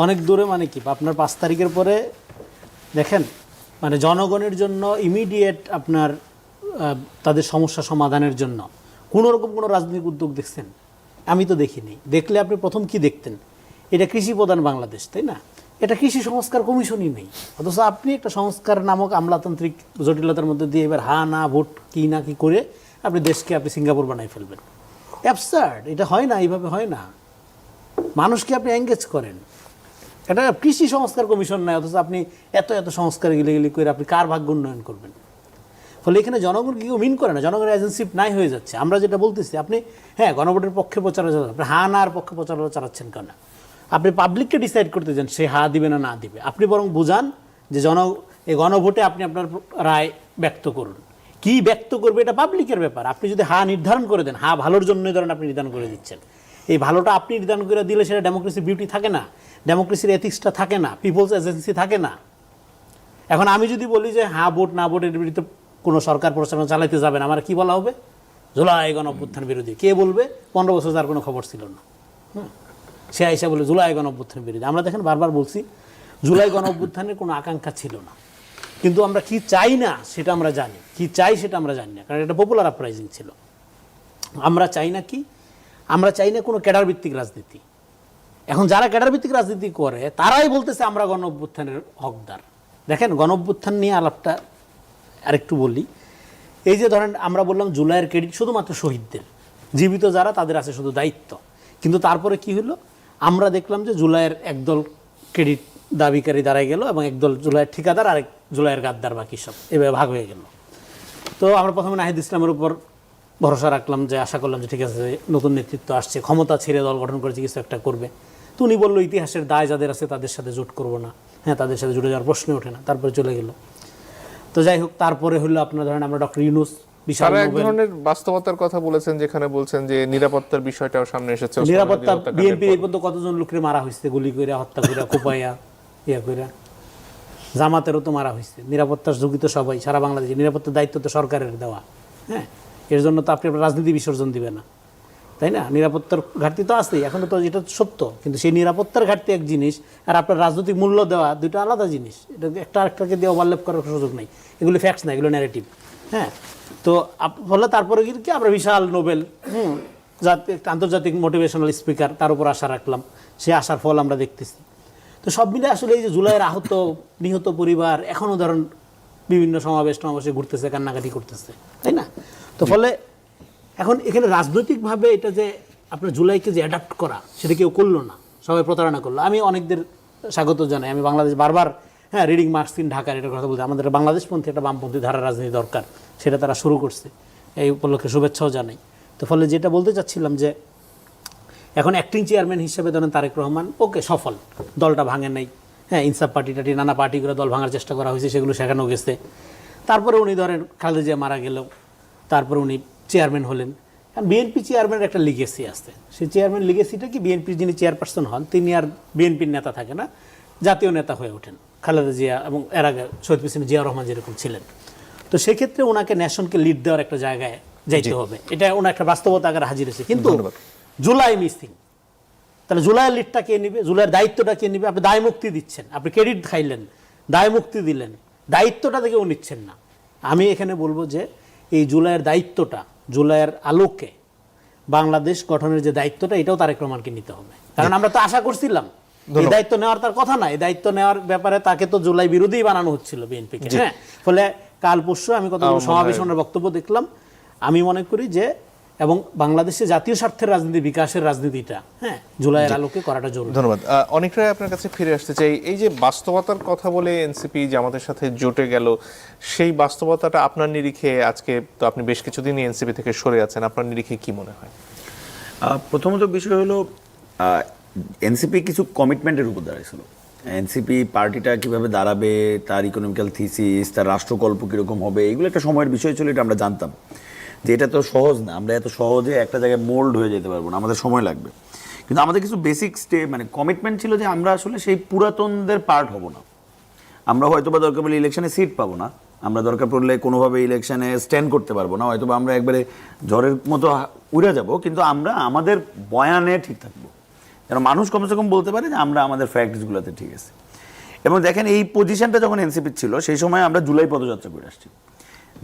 অনেক দূরে মানে কি, আপনার 5 তারিখের পরে দেখেন, মানে জনগণের জন্য ইমিডিয়েট আপনার তাদের সমস্যা সমাধানের জন্য কোনো রকম কোনো রাজনৈতিক উদ্যোগ দেখছেন? আমি তো দেখিনি। দেখলে আপনি প্রথম কি দেখতেন? এটা কৃষি প্রধান বাংলাদেশ, তাই না? এটা কৃষি সংস্কার কমিশনই নেই, অথচ আপনি একটা সংস্কার নামক আমলাতান্ত্রিক জটিলতার মধ্যে দিয়ে এবার হা না ভোট কি না কি করে আপনি দেশকে আপনি সিঙ্গাপুর বানাই ফেলবেন। অ্যাবসার্ড, এটা হয় না, এইভাবে হয় না। মানুষকে আপনি এঙ্গেজ করেন। এটা কৃষি সংস্কার কমিশন নয়, অথচ আপনি এত এত সংস্কার গিলি করে আপনি কার ভাগ্য উন্নয়ন করবেন? ফলে এখানে জনগণ কেউ মিন করে না, জনগণের এজেন্সিপ নাই হয়ে যাচ্ছে। আমরা যেটা বলতেছি, আপনি হ্যাঁ গণভোটের পক্ষে প্রচারণা চালাচ্ছেন, আপনি হা না আর পক্ষে প্রচারণা চালাচ্ছেন কেন? আপনি পাবলিককে ডিসাইড করতে চান সে হা দিবে না না দিবে। আপনি বরং বুঝান যে এই গণভোটে আপনি আপনার রায় ব্যক্ত করুন। কি ব্যক্ত করবে এটা পাবলিকের ব্যাপার। আপনি যদি হা নির্ধারণ করে দেন, হা ভালোর জন্যই ধরেন আপনি নির্ধারণ করে দিচ্ছেন, এই ভালোটা আপনি নির্ধারণ করে দিলে সেটা ডেমোক্রেসির বিউটি থাকে না, ডেমোক্রেসির এথিক্সটা থাকে না, পিপলস এজেন্সি থাকে না। এখন আমি যদি বলি যে হ্যাঁ ভোট না ভোটের বিরুদ্ধে কোনো সরকার প্রচারণা চালাইতে যাবে না, আমার কি বলা হবে? জুলাই গণঅভ্যুত্থান বিরোধী। কে বলবে? 15 বছর যার কোনো খবর ছিল না, সে আইসা বলে জুলাই গণঅভ্যুত্থান বিরোধী। আমরা দেখেন বারবার বলছি জুলাই গণঅভ্যুত্থানের কোনো আকাঙ্ক্ষা ছিল না, কিন্তু আমরা কি চাই না সেটা আমরা জানি, কি চাই সেটা আমরা জানি না, কারণ এটা পপুলার আপরাইজিং ছিল। আমরা চাই না কি? আমরা চাই না কোনো ক্যাডার ভিত্তিক রাজনীতি। এখন যারা ক্যাডার ভিত্তিক রাজনীতি করে তারাই বলতেছে আমরা গণঅভ্যুত্থানের হকদার। দেখেন গণঅভ্যুত্থান নিয়ে আলাপটা আরেকটু বলি। এই যে ধরেন আমরা বললাম জুলাইয়ের ক্রেডিট শুধুমাত্র শহীদদের, জীবিত যারা তাদের আছে শুধু দায়িত্ব, কিন্তু তারপরে কি হলো? আমরা দেখলাম যে জুলাইয়ের একদল ক্রেডিট দাবিকারী দাঁড়ায় গেল এবং একদল জুলাইয়ের ঠিকাদার, আরেক জুলাইয়ের গাদ্দার, বাকি সব এভাবে ভাগ হয়ে গেল। তো আমরা প্রথমে নাহিদ ইসলামের উপর ভরসা রাখলাম, যে আশা করলাম যে ঠিক আছে নতুন নেতৃত্ব আসছে, ক্ষমতা ছেড়ে দল গঠন করেছে, কিছু একটা করবে। তো উনি বললো ইতিহাসের দায় যাদের আছে তাদের সাথে জোট করবো না, হ্যাঁ তাদের সাথে জুড়ে যাওয়ার প্রশ্নই ওঠে না, তারপরে চলে গেল। তো যাই হোক, তারপরে হলো আপনার ধরেন আমরা ডক্টর ইউনূস বিশাল এক ধরনের বাস্তবতার কথা বলেছেন, যেখানে বলছেন যে নিরাপত্তার বিষয়টাও সামনে এসেছে। নিরাপত্তা বিএনপি এই পর্যন্ত কতজন লোককে মারা হয়েছে, গুলি করে, হত্যা করে, কোপাইয়া ইয়া করে। জামাতেরও তো মারা হয়েছে। নিরাপত্তার ঝুঁকি তো সবাই, সারা বাংলাদেশে। নিরাপত্তার দায়িত্ব তো সরকারের দেওয়া, হ্যাঁ, এর জন্য তো আপনি আপনার রাজনীতি বিসর্জন দিবেন না, তাই না? নিরাপত্তার ঘাটতি তো আছেই, এখন তো এটা সত্য, কিন্তু সেই নিরাপত্তার ঘাটতি এক জিনিস, আর আপনার রাজনৈতিক মূল্য দেওয়া দুটো আলাদা জিনিস। এটা একটা আরেকটাকে দিয়ে ওভারল্যাপ করার সুযোগ নেই। এগুলো ফ্যাক্টস না, এগুলো ন্যারেটিভ, হ্যাঁ। তো ফলে তারপরে কি আমরা বিশাল নোবেল আন্তর্জাতিক মোটিভেশনাল স্পিকার, তার উপর আশা রাখলাম, সে আসার ফল আমরা দেখতেছি। তো সব মিলে আসলে এই যে জুলাইয়ের আহত নিহত পরিবার এখনও ধরেন বিভিন্ন সমাবেশে ঘুরতেছে, কান্নাকাটি করতেছে, তাই না? তো ফলে এখন এখানে রাজনৈতিকভাবে এটা যে আপনার জুলাইকে যে অ্যাডাপ্ট করা, সেটা কেউ করলো না, সবাই প্রতারণা করলো। আমি অনেকদের স্বাগত জানাই। আমি বাংলাদেশ বারবার রিডিং মার্কস ইন ঢাকার এটার কথা বলতে, আমাদের বাংলাদেশপন্থী একটা বামপন্থী ধারা রাজনীতি দরকার, সেটা তারা শুরু করছে। এই উপলক্ষে শুভেচ্ছাও জানাই। তো ফলে যেটা বলতে চাচ্ছিলাম যে এখন অ্যাক্টিং চেয়ারম্যান হিসেবে ধরেন তারেক রহমান ওকে সফল, দলটা ভাঙে নাই, হ্যাঁ, ইনসাফ পার্টি টাটি নানা পার্টি করে দল ভাঙার চেষ্টা করা হয়েছে, সেগুলো শেখানো গেছে। তারপরে উনি ধরেন খালেদা জিয়া মারা গেল, তারপরে উনি চেয়ারম্যান হলেন। বিএনপি চেয়ারম্যানের একটা লিগেসি আছে, সেই চেয়ারম্যান লিগেসিটা কি, বিএনপির যিনি চেয়ারপারসন হন তিনি আর বিএনপির নেতা থাকে না, জাতীয় নেতা হয়ে ওঠেন। খালেদা জিয়া এবং এর আগে শহীদ প্রেসিডেন্ট জিয়া রহমান যেরকম ছিলেন। তো সেক্ষেত্রে ওনাকে ন্যাশনকে লিড দেওয়ার একটা জায়গায় যাইতে হবে, এটা ওনার একটা বাস্তবতা আকারে হাজির হয়েছে। কিন্তু জুলাই মিসিং, তাহলে জুলাইয়ের লিডটা কে নিবে, জুলাইয়ের দায়িত্বটা কে নিবে? আপনি দায় মুক্তি দিচ্ছেন, আপনি ক্রেডিট খাইলেন, দায় মুক্তি দিলেন, দায়িত্বটা থেকে ও নিচ্ছেন না। আমি এখানে বলবো যে এই জুলাইয়ের দায়িত্বটা, জুলাইয়ের আলোকে বাংলাদেশ গঠনের যে দায়িত্বটা, এটাও তারেক রহমানকে নিতে হবে। কারণ আমরা তো আশা করছিলাম এই দায়িত্ব নেওয়ার তার কথা না, এই দায়িত্ব নেওয়ার ব্যাপারে তাকে তো জুলাই বিরোধী বানানো হচ্ছিল বিএনপিকে। হ্যাঁ, ফলে কাল পরশু আমি কতগুলো সমাবেশনের বক্তব্য দেখলাম। আমি মনে করি যে এবং বাংলাদেশে জাতীয় স্বার্থের রাজনীতি, বিকাশের রাজনীতিটা হ্যাঁ জুলাইয়ের আলোকে করাটা জরুরি। ধন্যবাদ। অনেকটাই আপনার কাছে ফিরে আসতে চাই, এই যে বাস্তবতার কথা বলে এনসিপি জামাতের সাথে জোটে গেল, সেই বাস্তবতাটা আপনার নিরিখে, আজকে তো আপনি বেশ কিছুদিনই এনসিপি থেকে সরে আছেন, আপনার নিরিখে কি মনে হয়? প্রথমত বিষয় হলো এনসিপি কিছু কমিটমেন্টের উপর দাঁড়িয়েছিল। এনসিপি পার্টিটা কিভাবে দাঁড়াবে, তার ইকোনমিক্যাল থিসিস, তার রাষ্ট্রকল্প কীরকম হবে, এগুলো একটা সময়ের বিষয় ছিল, এটা আমরা জানতাম যে এটা তো সহজ না, আমরা এত সহজে একটা জায়গায় মোল্ড হয়ে যেতে পারবো না, আমাদের সময় লাগবে। কিন্তু আমাদের কিছু বেসিক মানে কমিটমেন্ট ছিল যে আমরা আসলে সেই পুরাতনদের পার্ট হব না। আমরা হয়তো বা দরকার পড়লে ইলেকশনে সিট পাবো না, আমরা দরকার পড়লে কোনোভাবে ইলেকশনে স্ট্যান্ড করতে পারবো না, হয়তো বা আমরা একবারে ঝড়ের মতো উড়ে যাব, কিন্তু আমরা আমাদের বয়ানে ঠিক থাকবো, যেন মানুষ কমসে কম বলতে পারে যে আমরা আমাদের ফ্যাক্টসগুলোতে ঠিক আছে। এবং দেখেন এই পজিশনটা যখন এনসিপির ছিল, সেই সময় আমরা জুলাই পদযাত্রা করে আসছি।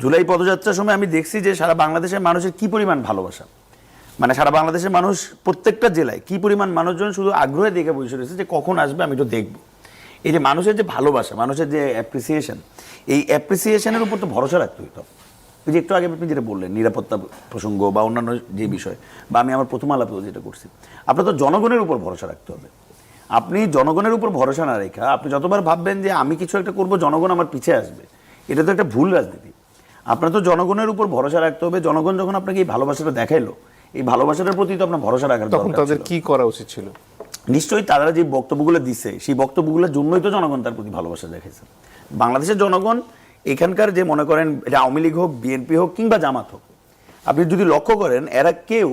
জুলাই পদযাত্রার সময় আমি দেখছি যে সারা বাংলাদেশের মানুষের কি পরিমাণ ভালোবাসা, মানে সারা বাংলাদেশের মানুষ প্রত্যেকটা জেলায় কি পরিমাণ মানুষজন শুধু আগ্রহে দেখে বসে রয়েছে যে কখন আসবে আমি তো দেখবো। এই যে মানুষের যে ভালোবাসা, মানুষের যে অ্যাপ্রিসিয়েশন, এই অ্যাপ্রিসিয়েশনের উপর তো ভরসা রাখতে হইতো। ওই যে একটু আগে আপনি যেটা বললেন নিরাপত্তা প্রসঙ্গ বা অন্যান্য যে বিষয়, বা আমি আমার প্রথম আলাপেও যেটা করছি, আপনার তো জনগণের উপর ভরসা রাখতে হবে। আপনি জনগণের উপর ভরসা না রেখা আপনি যতবার ভাববেন যে আমি কিছু একটা করবো, জনগণ আমার পিছে আসবে, এটা তো একটা ভুল রাজনীতি। আপনার তো জনগণের উপর ভরসা রাখতে হবে। জনগণ যখন আপনাকে এই ভালোবাসাটা দেখাইলো, এই ভালোবাসাটার প্রতি তো আপনার ভরসা রাখার তখন তাদের কি করা উচিত ছিল? নিশ্চয়ই তারা যে বক্তব্যগুলো দিছে, সেই বক্তব্যগুলোর জন্যই তো জনগণ তার প্রতি ভালোবাসা দেখাইছে। বাংলাদেশের জনগণ এখানকার যে মনে করেন এটা আওয়ামী লীগ হোক, বিএনপি হোক কিংবা জামাত হোক, আপনি যদি লক্ষ্য করেন এরা কেউ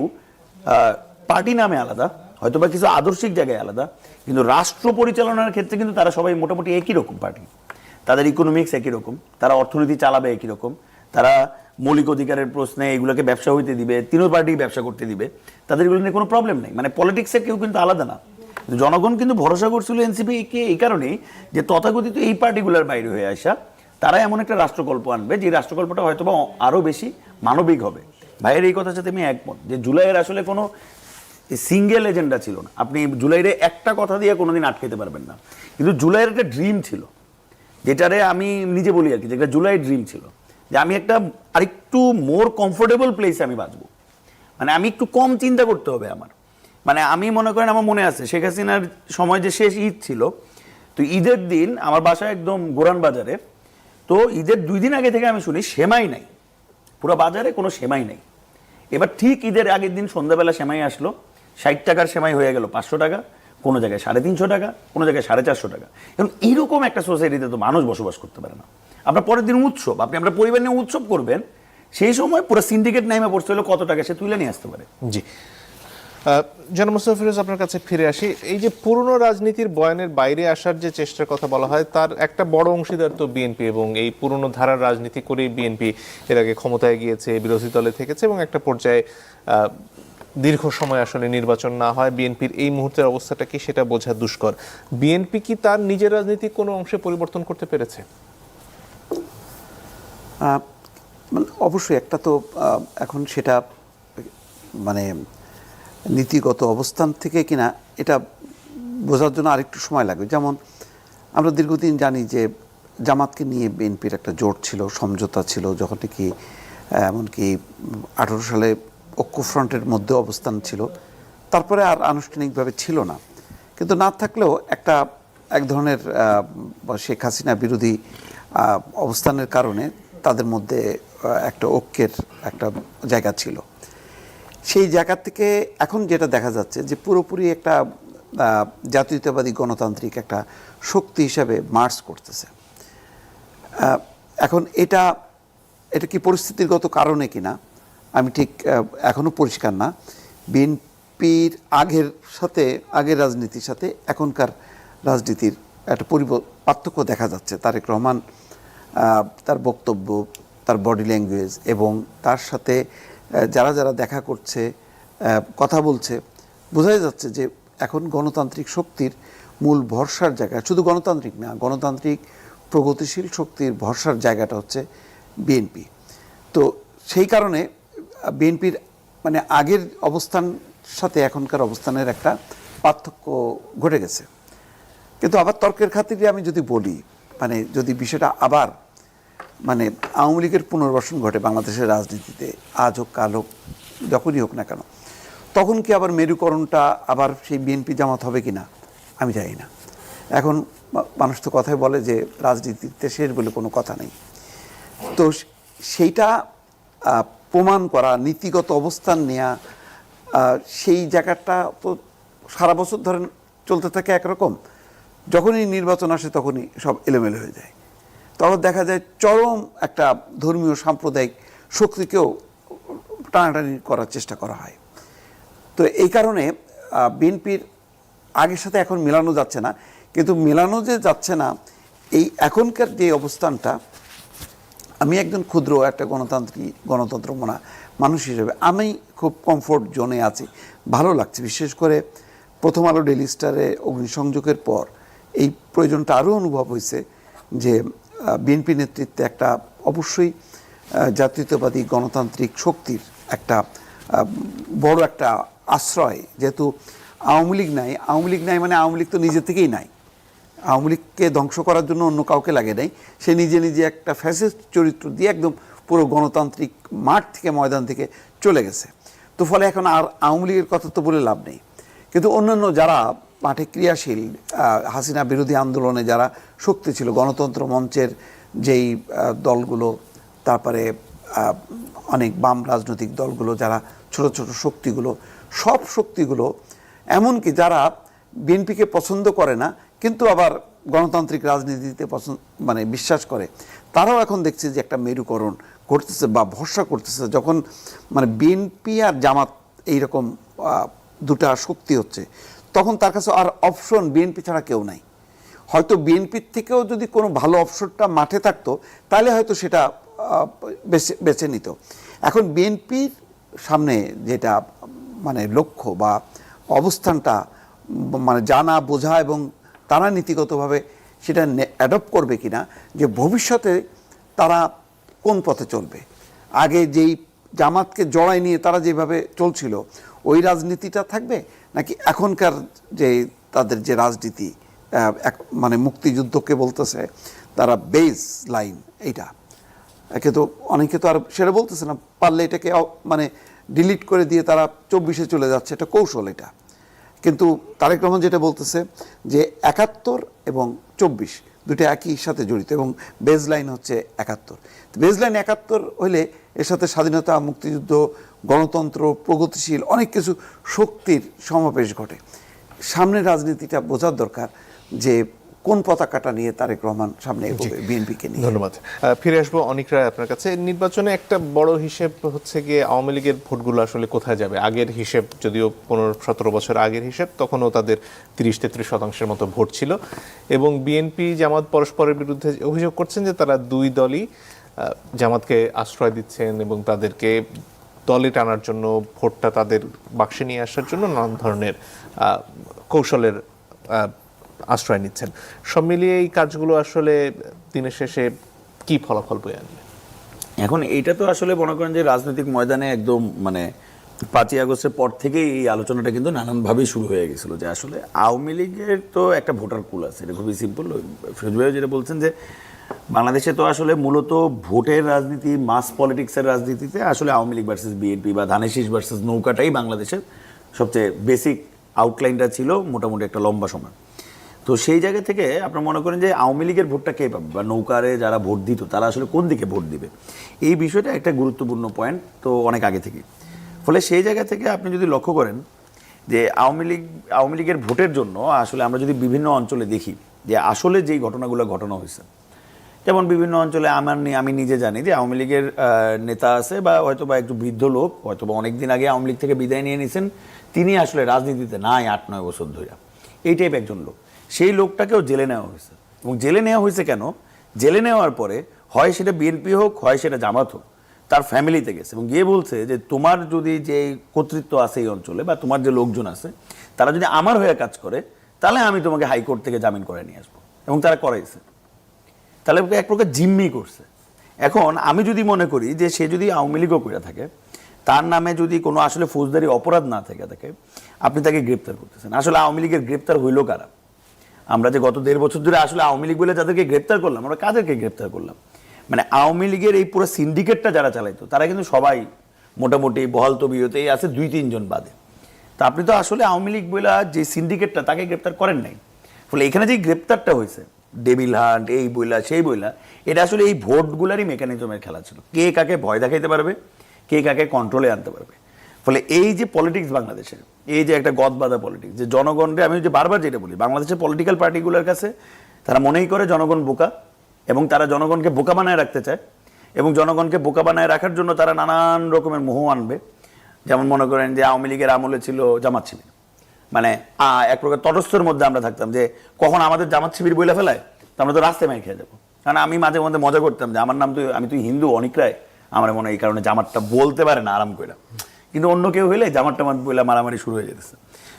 পার্টি নামে আলাদা, হয়তো বা কিছু আদর্শিক জায়গায় আলাদা, কিন্তু রাষ্ট্র পরিচালনার ক্ষেত্রে কিন্তু তারা সবাই মোটামুটি একই রকম পার্টি। তাদের ইকোনমিক্স একই রকম, তারা অর্থনীতি চালাবে একই রকম, তারা মৌলিক অধিকারের প্রশ্নে এগুলোকে ব্যবসা হইতে দিবে, তিনও পার্টি ব্যবসা করতে দিবে, তাদের এগুলো নিয়ে কোনো প্রবলেম নেই। মানে পলিটিক্সের কেউ কিন্তু আলাদা না। জনগণ কিন্তু ভরসা করছিল এনসিপিকে এই কারণেই যে তথাকথিত এই পার্টিগুলোর বাইরে হয়ে আসা তারা এমন একটা রাষ্ট্রকল্প আনবে যে রাষ্ট্রকল্পটা হয়তো বা আরও বেশি মানবিক হবে। ভাইয়ের এই কথার সাথে আমি একমত যে জুলাইয়ের আসলে কোনো সিঙ্গেল এজেন্ডা ছিল না। আপনি জুলাইয়ের একটা কথা দিয়ে কোনোদিন আটকাতে পারবেন না, কিন্তু জুলাইয়ের একটা ড্রিম ছিল, যেটারে আমি নিজে বলি আর কি, যেটা জুলাইয়ের ড্রিম ছিল যে আমি একটা আরেকটু মোর কমফোর্টেবল প্লেসে আমি বাঁচবো, মানে আমি একটু কম চিন্তা করতে হবে আমার। মানে আমি মনে করেন আমার মনে আছে শেখ হাসিনার সময় যে শেষ ঈদ ছিল, তো ঈদের দিন আমার বাসা একদম গোরান বাজারে, তো ঈদের 2 দিন আগে থেকে আমি শুনি সেমাই নাই, পুরো বাজারে কোনো সেমাই নাই। এবার ঠিক ঈদের আগের দিন সন্ধ্যাবেলা সেমাই আসলো, 60 টাকার সেমাই হয়ে গেল 500 টাকা, কোনো জায়গায় 350 টাকা, কোনো জায়গায় 450 টাকা। এবং এইরকম একটা সোসাইটিতে তো মানুষ বসবাস করতে পারে না। আপনার পরের দিন উৎসব, আপনি আপনার পরিবার নিয়ে উৎসব করবেন, সেই সময় পুরো সিন্ডিকেট নাইমে পড়তে হলে কত টাকা সে তুলে নিয়ে আসতে পারে। জি, জনাব মোস্তফা ফিরোজ আপনার কাছে ফিরে আসি। এই যে পুরনো রাজনীতির বয়ানের বাইরে আসার যে চেষ্টার কথা বলা হয়, তার একটা বড় অংশীদার তো বিএনপি, এবং এই পুরনো ধারার রাজনীতি করেই বিএনপি এর আগে ক্ষমতায় গিয়েছে, বিরোধী দলে থেকেছে, এবং একটা পর্যায়ে দীর্ঘ সময় আসলে নির্বাচন না হয়। বিএনপির এই মুহূর্তের অবস্থাটা কি সেটা বোঝা দুষ্কর। বিএনপি কি তার নিজের রাজনীতি কোনো অংশে পরিবর্তন করতে পেরেছে? মানে অবশ্যই একটা তো এখন সেটা মানে নীতিগত অবস্থান থেকে কিনা এটা বোঝার জন্য আরেকটু সময় লাগবে। যেমন আমরা দীর্ঘদিন জানি যে জামাতকে নিয়ে বিএনপির একটা জোট ছিল, সমঝোতা ছিল, যখন কি এমনকি 18 সালে ঐক্যফ্রন্টের মধ্যে অবস্থান ছিল, তারপরে আর আনুষ্ঠানিকভাবে ছিল না। কিন্তু না থাকলেও এক ধরনের শেখ হাসিনা বিরোধী অবস্থানের কারণে তাদের মধ্যে একটা ঐক্যের একটা জায়গা ছিল। সেই জায়গা থেকে এখন যেটা দেখা যাচ্ছে যে পুরোপুরি একটা জাতীয়তাবাদী গণতান্ত্রিক একটা শক্তি হিসাবে মার্চ করতেছে। এখন এটা কি পরিস্থিতিগত কারণে কিনা আমি ঠিক এখনও পরিষ্কার না। বিএনপির আগের রাজনীতির সাথে এখনকার রাজনীতির একটা পার্থক্য দেখা যাচ্ছে। তারেক রহমান তার বক্তব্য, তার বডি ল্যাঙ্গুয়েজ এবং তার সাথে যারা যারা দেখা করছে, কথা বলছে, বোঝাই যাচ্ছে যে এখন গণতান্ত্রিক শক্তির মূল ভরসার জায়গা, শুধু গণতান্ত্রিক না, গণতান্ত্রিক প্রগতিশীল শক্তির ভরসার জায়গাটা হচ্ছে বিএনপি। তো সেই কারণে বিএনপির মানে আগের অবস্থান সাথে এখনকার অবস্থানের একটা পার্থক্য ঘটে গেছে। কিন্তু আবার তর্কের খাতিরে আমি যদি বলি, মানে যদি বিষয়টা আবার মানে আওয়ামী লীগের পুনর্বাসন ঘটে বাংলাদেশের রাজনীতিতে, আজ হোক কাল হোক যখনই হোক না কেন, তখন কি আবার মেরুকরণটা আবার সেই বিএনপি জামাত হবে কি না আমি জানি না। এখন মানুষ তো কথাই বলে যে রাজনীতিতে শেষ বলে কোনো কথা নেই। তো সেইটা প্রমাণ করা, নীতিগত অবস্থান নেওয়া, সেই জায়গাটা তো সারা বছর ধরে চলতে থাকে একরকম, যখনই নির্বাচন আসে তখনই সব এলোমেলো হয়ে যায়। তখন দেখা যায় চরম একটা ধর্মীয় সাম্প্রদায়িক শক্তিকেও টানাটানি করার চেষ্টা করা হয়। তো এই কারণে বিএনপির আগের সাথে এখন মেলানো যাচ্ছে না। কিন্তু মেলানো যে যাচ্ছে না, এই এখনকার যে অবস্থানটা, আমি একজন ক্ষুদ্র একটা গণতন্ত্রমনা মানুষ হিসেবে আমি খুব কমফোর্ট জোনে আছি, ভালো লাগছে। বিশেষ করে প্রথম আলো ডেইলি স্টারে অগ্নিসংযোগের পর এই প্রয়োজনটা আরও অনুভব হয়েছে যে বিএনপি নেতৃত্বে একটা অবশ্যই জাতীয়তাবাদী গণতান্ত্রিক শক্তির একটা বড় একটা আশ্রয়, যেহেতু আওয়ামী লীগ নাই মানে আওয়ামী লীগ তো নিজে থেকেই নাই, আওয়ামী লীগকে ধ্বংস করার জন্য অন্য কাউকে লাগে নাই, সে নিজে নিজে একটা ফ্যাসিস্ট চরিত্র দিয়ে একদম পুরো গণতান্ত্রিক মাঠ থেকে ময়দান থেকে চলে গেছে। তো ফলে এখন আর আওয়ামী লীগের কথা তো বলে লাভ নেই। কিন্তু অন্যান্য যারা মাঠে ক্রিয়াশীল, হাসিনা বিরোধী আন্দোলনে যারা শক্তি ছিল, গণতন্ত্র মঞ্চের যেই দলগুলো, তারপরে অনেক বাম রাজনৈতিক দলগুলো, যারা ছোট ছোট শক্তিগুলো, সব শক্তিগুলো, এমনকি যারা বিএনপিকে পছন্দ করে না কিন্তু আবার গণতান্ত্রিক রাজনীতিতে মানে বিশ্বাস করে, তারাও এখন দেখছে যে একটা মেরুকরণ ঘটতেছে বা ভরসা করতেছে। যখন মানে বিএনপি আর জামাত এইরকম দুটা শক্তি হচ্ছে, তখন তার কাছে আর অপশন বিএনপি ছাড়া কেউ নাই। হয়তো বিএনপির থেকেও যদি কোনো ভালো অপশনটা মাঠে থাকতো তাহলে হয়তো সেটা বেছে নিত। এখন বিএনপির সামনে যেটা মানে লক্ষ্য বা অবস্থানটা, মানে জানা বোঝা এবং তারা নীতিগতভাবে সেটা অ্যাডপ্ট করবে কিনা, যে ভবিষ্যতে তারা কোন পথে চলবে। আগে যেই জামাতকে জড়াই নিয়ে তারা যেভাবে চলছিল ওই রাজনীতিটা থাকবে, নাকি এখনকার যে তাদের যে রাজনীতি, মানে মুক্তিযুদ্ধকে বলতেছে তারা বেস লাইন, এইটা কিন্তু অনেকে তো আর সেটা বলতেছে না, পারলে এটাকে মানে ডিলিট করে দিয়ে তারা 24-এ চলে যাচ্ছে, এটা কৌশল এটা। কিন্তু তারেক রহমান যেটা বলতেছে যে 71 এবং 24 দুটো একই সাথে জড়িত এবং বেজ লাইন হচ্ছে 71। বেজ লাইন 71 হইলে এর সাথে স্বাধীনতা, মুক্তিযুদ্ধ, গণতন্ত্র, প্রগতিশীল অনেক কিছু শক্তির সমাবেশ ঘটে। সামনের রাজনীতিটা বোঝার দরকার যে কোন পতাকাটা নিয়ে তারেক রহমান সামনে এগোবে বিএনপিকে নিয়ে। ধন্যবাদ। ফিরে আসবো অনিক রায় আপনার কাছে। নির্বাচনে একটা বড় হিসেব হচ্ছে গিয়ে আওয়ামী লীগের ভোটগুলো আসলে কোথায় যাবে। আগের হিসেব যদিও 15-17 বছর আগের হিসেব, তখনও তাদের 30-33% মতো ভোট ছিল এবং বিএনপি জামাত পরস্পরের বিরুদ্ধে অভিযোগ করছেন যে তারা দুই দলই জামাতকে আশ্রয় দিচ্ছেন এবং তাদেরকে দলে টানার জন্য, ভোটটা তাদের বাক্সে নিয়ে আসার জন্য নানান ধরনের কৌশলের আশ্রয় নিচ্ছেন। সব মিলিয়ে এই কাজগুলো আসলে দিনের শেষে কি ফলাফল বয়ে আনবে? এখন এইটা তো আসলে মনে করেন যে রাজনৈতিক ময়দানে একদম মানে 5ই আগস্টের পর থেকেই এই আলোচনাটা কিন্তু নানানভাবেই শুরু হয়ে গেছিল যে আসলে আওয়ামী লীগের তো একটা ভোটার পুল আছে, এটা খুবই সিম্পল। ফিরোজ ভাই যেটা বলছেন যে বাংলাদেশে তো আসলে মূলত ভোটের রাজনীতি, মাস পলিটিক্সের রাজনীতিতে আসলে আওয়ামী লীগ ভার্সেস বিএনপি বা ধানের শীষ ভার্সেস নৌকাটাই বাংলাদেশের সবচেয়ে বেসিক আউটলাইনটা ছিল মোটামুটি একটা লম্বা সময়। তো সেই জায়গা থেকে আপনারা মনে করেন যে আওয়ামী লীগের ভোটটা কে পাবে বা নৌকারে যারা ভোট দিত তারা আসলে কোন দিকে ভোট দিবে, এই বিষয়টা একটা গুরুত্বপূর্ণ পয়েন্ট তো অনেক আগে থেকে। ফলে সেই জায়গা থেকে আপনি যদি লক্ষ্য করেন যে আওয়ামী লীগের ভোটের জন্য আসলে আমরা যদি বিভিন্ন অঞ্চলে দেখি যে আসলে যেই ঘটনাগুলো ঘটানো হয়েছে, যেমন বিভিন্ন অঞ্চলে আমি নিজে জানি যে আওয়ামী লীগের নেতা আছে বা হয়তো বা একটু বৃদ্ধ লোক, হয়তো বা অনেকদিন আগে আওয়ামী লীগ থেকে বিদায় নিয়ে নিয়েছেন, তিনি আসলে রাজনীতিতে নাই 8-9 বছর ধরে, এই টাইপ একজন লোক। সেই লোকটাকেও জেলে নেওয়া হয়েছে। এবং জেলে নেওয়া হয়েছে কেন? জেলে নেওয়ার পরে হয় সেটা বিএনপি হোক, হয় সেটা জামাত হোক, তার ফ্যামিলিতে গেছে এবং গিয়ে বলছে যে তোমার যদি যে কর্তৃত্ব আছে এই অঞ্চলে বা তোমার যে লোকজন আছে তারা যদি আমার হয়ে কাজ করে তাহলে আমি তোমাকে হাইকোর্ট থেকে জামিন করে নিয়ে আসবো, এবং তারা করাইছে। তাহলে এক প্রকার জিম্মি করছে। এখন আমি যদি মনে করি যে সে যদি আওয়ামী লীগও করে থাকে, তার নামে যদি কোনো আসলে ফৌজদারি অপরাধ না থাকে, আপনি তাকে গ্রেপ্তার করতেছেন। আসলে আওয়ামী লীগের গ্রেপ্তার হইল কারা? আমরা যে গত 1.5 বছর ধরে আসলে আওয়ামী লীগ বলে যাদেরকে গ্রেপ্তার করলাম, আমরা কাদেরকে গ্রেপ্তার করলাম? মানে আওয়ামী লীগের এই পুরো সিন্ডিকেটটা যারা চালাইতো তারা কিন্তু সবাই মোটামুটি বহাল তবিয়তেই আছে, 2-3 জন বাদে। তা আপনি তো আসলে আওয়ামী লীগ বলে যে সিন্ডিকেটটা তাকে গ্রেপ্তার করেন নাই। ফলে এখানে যে গ্রেপ্তারটা হয়েছে ডেভিল হান্ট, এই বইলা সেই বইলা, এটা আসলে এই ভোটগুলারই মেকানিজমের খেলা ছিল। কে কাকে ভয় দেখাইতে পারবে, কে কাকে কন্ট্রোলে আনতে পারবে। ফলে এই যে পলিটিক্স বাংলাদেশের, এই যে একটা গদবাঁধা পলিটিক্স, যে জনগণকে, আমি যে বারবার যেটা বলি, বাংলাদেশের পলিটিক্যাল পার্টিগুলোর কাছে তারা মনেই করে জনগণ বোকা, এবং তারা জনগণকে বোকা বানায় রাখতে চায়, এবং জনগণকে বোকা বানায় রাখার জন্য তারা নানান রকমের মোহ আনবে। যেমন মনে করেন যে আওয়ামী লীগের আমলে ছিল জামাত শিবির, মানে এক প্রকার তটস্থের মধ্যে আমরা থাকতাম যে কখন আমাদের জামাত শিবির বইলা ফেলায় তো আমরা তো রাস্তায় মাই খেয়ে যাবো। কারণ আমি মাঝে মধ্যে মজা করতাম যে আমার নাম তো, আমি তুই হিন্দু অনেক রায়, আমার মনে হয় এই কারণে জামাতটা বলতে পারে না আরাম করে, কিন্তু অন্য কেউ হইলে জামাতটা বইলা মারামারি শুরু হয়ে যেতেছে।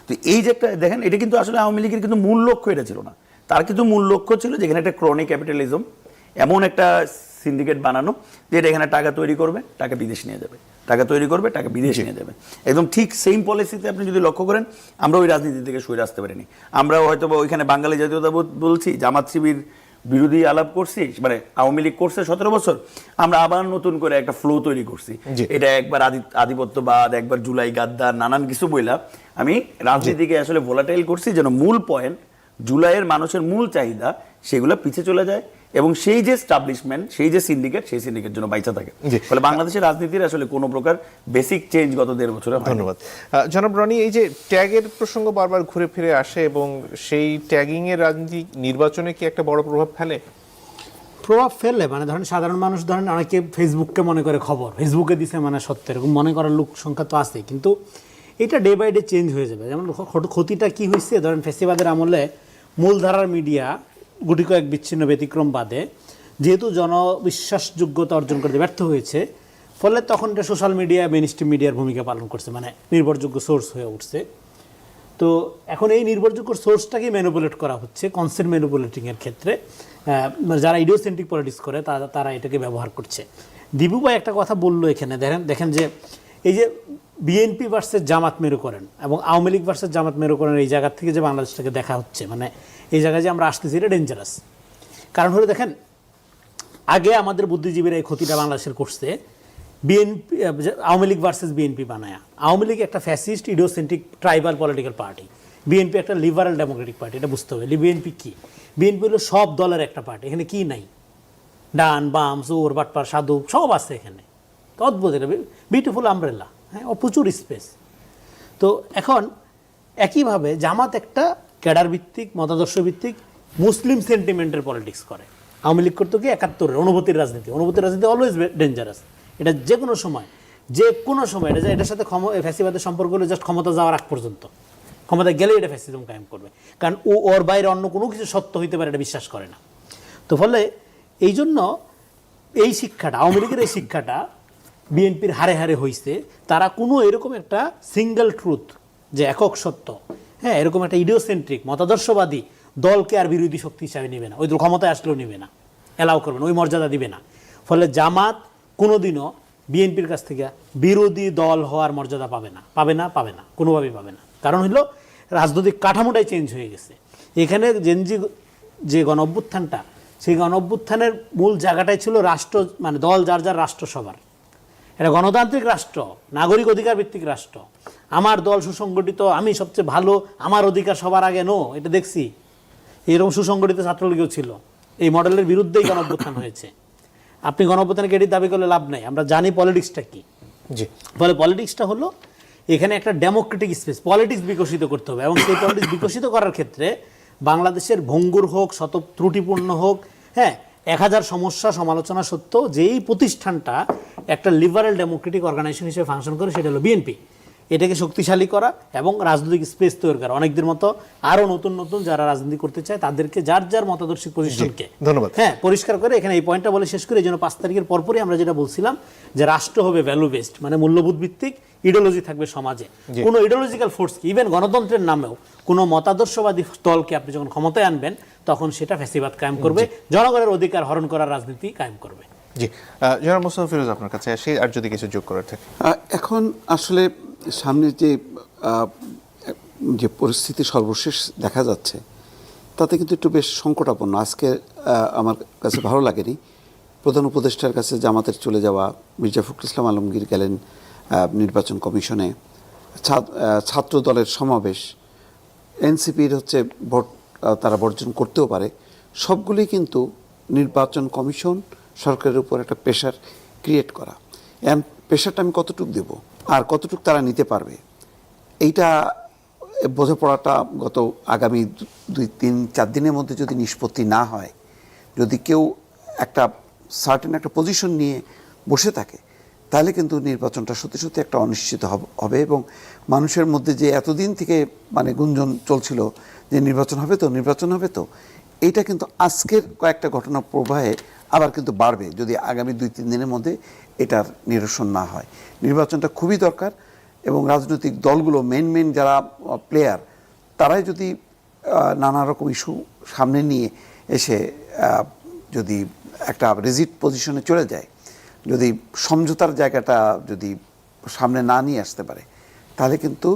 তো এই যে একটা দেখেন, এটা কিন্তু আসলে আওয়ামী লীগের কিন্তু মূল লক্ষ্য এটা ছিল না। তার কিন্তু মূল লক্ষ্য ছিল যেখানে একটা ক্রনিক ক্যাপিটালিজম, এমন একটা সিন্ডিকেট বানানো যেটা এখানে টাকা তৈরি করবে, টাকা বিদেশ নিয়ে যাবে, টাকা তৈরি করবে, টাকা বিদেশ নিয়ে যাবে। একদম ঠিক সেম পলিসিতে আপনি যদি লক্ষ্য করেন, আমরা ওই রাজনীতি থেকে সরে আসতে পারিনি। আমরাও হয়তো ওইখানে বাঙালি জাতীয়তাবোধ বলছি, জামাত শিবির বিরোধী আলাপ করছি, মানে আওয়ামী লীগ করছে 17 বছর, আমরা আবার নতুন করে একটা ফ্লো তৈরি করছি। এটা একবার আধিপত্যবাদ, একবার জুলাই গাদ্দার, নানান কিছু বইলা আমি রাজনীতিকে আসলে ভোলাটাইল করছি, যেন মূল পয়েন্ট জুলাইয়ের মানুষের মূল চাহিদা সেগুলো পিছিয়ে চলে যায়, এবং সেই যে এস্টাবলিশমেন্ট, সেই যে সিন্ডিকেট, সেই সিন্ডিকেট জন্য বাইচা থাকে। ফলে বাংলাদেশের রাজনীতির আসলে কোনো প্রকার বেসিক চেঞ্জ গত 1.5 বছরে হয়। ধন্যবাদ। জনাব রনি, এই যে ট্যাগের প্রসঙ্গ বারবার ঘুরে ফিরে আসে, এবং সেই ট্যাগিং এর রাজনীতি নির্বাচনে কি একটা বড় প্রভাব ফেলে? প্রভাব ফেললে মানে ধরেন সাধারণ মানুষ, ধরেন অনেকে ফেসবুককে মনে করে খবর, ফেসবুকে দিছে মানে সত্য, এরকম মনে করার লোক সংখ্যা তো আছে, কিন্তু এটা ডে বাই ডে চেঞ্জ হয়ে যাবে। যেমন ক্ষতিটা কি হয়েছে, ধরেন ফেসিবাদের আমলে মূলধারার মিডিয়া গুটি কয়েক বিচ্ছিন্ন ব্যতিক্রম বাদে যেহেতু জনবিশ্বাসযোগ্যতা অর্জন করতে ব্যর্থ হয়েছে, ফলে তখন এটা সোশ্যাল মিডিয়া, মেইনস্ট্রিম মিডিয়ার ভূমিকা পালন করছে, মানে নির্ভরযোগ্য সোর্স হয়ে উঠছে। তো এখন এই নির্ভরযোগ্য সোর্সটাকে ম্যানিপুলেট করা হচ্ছে, কনসেন্ট ম্যানিপুলেটিংয়ের ক্ষেত্রে যারা ইডিওসেন্ট্রিক পলিটিক্স করে তারা এটাকে ব্যবহার করছে। দিবু ভাই একটা কথা বললো এখানে, দেখেন যে এই যে বিএনপি ভার্সেস জামাত মেরুকরণ এবং আওয়ামী লীগ ভার্সেস জামাত মেরুকরণ, এই জায়গা থেকে যে বাংলাদেশটাকে দেখা হচ্ছে, মানে এই জায়গায় যে আমরা আসতেছি, এটা ডেঞ্জারাস। কারণ হলো দেখেন, আগে আমাদের বুদ্ধিজীবীরা এই ক্ষতিটা বাংলাদেশের করছে বিএনপি, আওয়ামী লীগ ভার্সেস বিএনপি বানায়া। আওয়ামী লীগ একটা fascist idiocentric tribal political party, BNP একটা লিবারাল ডেমোক্রেটিক পার্টি। এটা বুঝতে হবে বিএনপি কি। বিএনপি হলো সব দলের একটা পার্টি, এখানে কি নাই, ডান বাম চোর বাটপার সাধু সব আছে এখানে। তো অদ্ভুত, এটা বিউটিফুল আমব্রেলা, হ্যাঁ, প্রচুর স্পেস। তো এখন একইভাবে জামাত একটা ক্যাডার ভিত্তিক, মতাদর্শ ভিত্তিক, মুসলিম সেন্টিমেন্টের পলিটিক্স করে। আওয়ামী লীগ করতে গিয়ে 71-এর অনুভূতির রাজনীতি অলওয়েজ ডেঞ্জারাস। এটা যে কোনো সময় এটা এটার সাথে ফ্যাসিবাদের সম্পর্ক হলে জাস্ট ক্ষমতা যাওয়ার আগ পর্যন্ত, ক্ষমতা গেলে এটা ফ্যাসিজম কায়েম করবে, কারণ ওর বাইরে অন্য কোনো কিছু সত্য হইতে পারে এটা বিশ্বাস করে না। তো ফলে এই জন্য এই শিক্ষাটা, আওয়ামী লীগের এই শিক্ষাটা বিএনপির হারে হারে হয়েছে। তারা কোনো এরকম একটা সিঙ্গেল ট্রুথ, যে একক সত্য, হ্যাঁ, এরকম একটা ইডিওসেন্ট্রিক মতাদর্শবাদী দলকে আর বিরোধী শক্তি হিসাবে নেবে না, ওই ক্ষমতায় আসলেও নেবে না, অ্যালাউ করবে না, ওই মর্যাদা দিবে না। ফলে জামাত কোনোদিনও বিএনপির কাছ থেকে বিরোধী দল হওয়ার মর্যাদা পাবে না, কোনোভাবেই পাবে না। কারণ হলো রাজনৈতিক কাঠামোটাই চেঞ্জ হয়ে গেছে। এখানে যে গণ অভ্যুত্থানটা, সেই গণ অভ্যুত্থানের মূল জায়গাটাই ছিল রাষ্ট্র, মানে দল যার যার রাষ্ট্র সবার। এটা গণতান্ত্রিক রাষ্ট্র, নাগরিক অধিকার ভিত্তিক রাষ্ট্র। আমার দল সুসংগঠিত, আমি সবচেয়ে ভালো, আমার অধিকার সবার আগে, এটা দেখছি। এরকম সুসংগঠিত ছাত্রলীগও ছিল। এই মডেলের বিরুদ্ধেই গণ অভ্যুত্থান হয়েছে। আপনি গণ অভ্যুত্থানের ক্রেডিট দাবি করলে লাভ নাই, আমরা জানি পলিটিক্সটা কি। ফলে পলিটিক্সটা হলো এখানে একটা ডেমোক্রেটিক স্পেস, পলিটিক্স বিকশিত করতে হবে, এবং সেই পলিটিক্স বিকশিত করার ক্ষেত্রে বাংলাদেশের ভঙ্গুর হোক, শত ত্রুটিপূর্ণ হোক, হ্যাঁ, 1000 সমস্যা সমালোচনা সত্ত্বেও যেই প্রতিষ্ঠানটা একটা লিবারেল ডেমোক্রেটিক অর্গানাইজেশন হিসেবে ফাংশন করে, সেটা হলো বিএনপি। এটাকে শক্তিশালী করা এবং রাজনৈতিক স্পেস তৈরি করা, অনেকদের মতো আরো নতুন নতুন যারা রাজনীতি করতে চায় তাদেরকে যার যার মতাদর্শিক পজিশনকে ধন্যবাদ। হ্যাঁ পরিষ্কার করে এখানে এই পয়েন্টটা বলে শেষ করে, এই জন্য 5 তারিখের পরপরই আমরা যেটা বলছিলাম যে রাষ্ট্র হবে ভ্যালু বেসড, মানে মূল্যবোধ ভিত্তিক, ইডিওলজি থাকবে সমাজে। কোনো ইডিওলজিক্যাল ফোর্স কি, ইভেন গণতন্ত্রের নামেও কোনো মতাদর্শবাদী দলকে আপনি যখন ক্ষমতায় আনবেন তখন সেটা ফ্যাসিবাদ কায়েম করবে, জনগণের অধিকার হরণ করার রাজনীতি কায়েম করবে। জি, জনাব মোস্তফা ফিরোজ আপনার কাছে আসি, আর যদি কিছু যোগ করার থাকে। এখন আসলে সামনে যে পরিস্থিতি সর্বশেষ দেখা যাচ্ছে তাতে কিন্তু একটু বেশ সংকটাপন্ন। আজকে আমার কাছে ভালো লাগেনি, প্রধান উপদেষ্টার কাছে জামাতের চলে যাওয়া, মির্জা ফখরুল ইসলাম আলমগীর গেলেন নির্বাচন কমিশনে, ছাত্র দলের সমাবেশ, এনসিপির ভোট তারা বর্জন করতেও পারে, সবগুলি কিন্তু নির্বাচন কমিশন সরকারের উপর একটা প্রেশার ক্রিয়েট করা। প্রেশারটা আমি কতটুকু দেব আর কতটুকু তারা নিতে পারবে, এইটা বোঝাপড়াটা গত আগামী 2-3-4 দিনের মধ্যে যদি নিষ্পত্তি না হয়, যদি কেউ একটা সার্টেন একটা পজিশন নিয়ে বসে থাকে, তাহলে কিন্তু নির্বাচনটা সত্যি সত্যি একটা অনিশ্চিত হবে। এবং মানুষের মধ্যে যে এতদিন থেকে মানে গুঞ্জন চলছিল যে নির্বাচন হবে তো, এইটা কিন্তু আজকের কয়েকটা ঘটনার প্রবাহে আবার কিন্তু বাড়বে যদি আগামী 2-3 দিনের মধ্যে এটার নিরসন না হয়। নির্বাচনটা খুবই দরকার এবং রাজনৈতিক দলগুলো মেন যারা প্লেয়ার, তারাই যদি নানা রকম ইস্যু সামনে নিয়ে এসে যদি একটা রিজিড পজিশনে চলে যায়, যদি সমঝোতার জায়গাটা যদি সামনে না নিয়ে আসতে পারে, তাহলে কিন্তু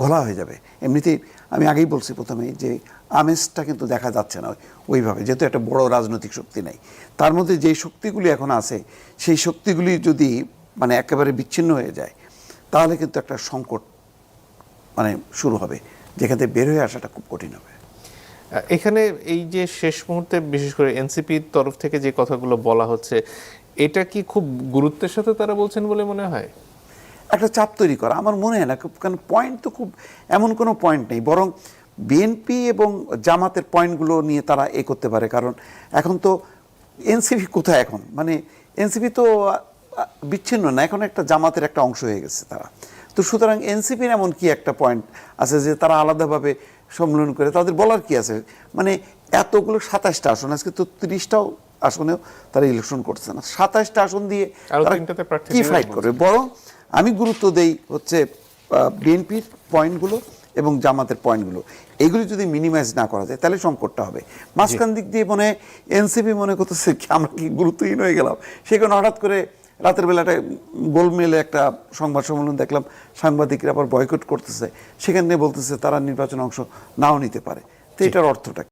ঘোলা হয়ে যাবে। এমনিতেই আমি আগেই বলছি প্রথমেই যে আমেজটা কিন্তু দেখা যাচ্ছে না ওইভাবে, যেহেতু একটা বড় রাজনৈতিক শক্তি নেই। তার মধ্যে যেই শক্তিগুলি এখন আছে সেই শক্তিগুলি যদি মানে একেবারে বিচ্ছিন্ন হয়ে যায়, তাহলে কিন্তু একটা সংকট মানে শুরু হবে, যেখান থেকে বের হয়ে আসাটা খুব কঠিন হবে। এখানে এই যে শেষ মুহূর্তে বিশেষ করে এনসিপির তরফ থেকে যে কথাগুলো বলা হচ্ছে, এটা কি খুব গুরুত্বের সাথে তারা বলছেন বলে মনে হয়? একটা চাপ তৈরি করা আমার মনে হয় না, কারণ পয়েন্ট তো খুব এমন কোনো পয়েন্ট নেই, বরং বিএনপি এবং জামাতের পয়েন্টগুলো নিয়ে তারা করতে পারে। কারণ এখন তো এনসিপি কোথায়, এখন মানে এনসিপি তো বিচ্ছিন্ন না, এখন একটা জামাতের একটা অংশ হয়ে গেছে তারা। তো সুতরাং এনসিপির এমন কি একটা পয়েন্ট আছে যে তারা আলাদাভাবে সম্মেলন করে তাদের বলার কি আছে? মানে এতগুলো 27টা আসন, আজকে তো 30টাও আসনেও তারা ইলেকশন করছে না, 27টা আসন দিয়ে তারা কি ফাইট করবে? বরং আমি গুরুত্ব দেই বিএনপির পয়েন্টগুলো এবং জামাতের পয়েন্টগুলো, এইগুলি যদি মিনিমাইজ না করা যায় তাহলে সংকটটা হবে। মাঝখান দিক দিয়ে মনে এনসিপি মনে করতেছে আমরা কি গুরুত্বহীন হয়ে গেলাম, সেখানে হঠাৎ করে রাতের বেলাটায় গোলমেলে একটা সংবাদ সম্মেলন দেখলাম, সাংবাদিকরা আবার বয়কট করতেছে, সেখানে বলতেছে তারা নির্বাচনে অংশ নাও নিতে পারে। তো এটার অর্থটা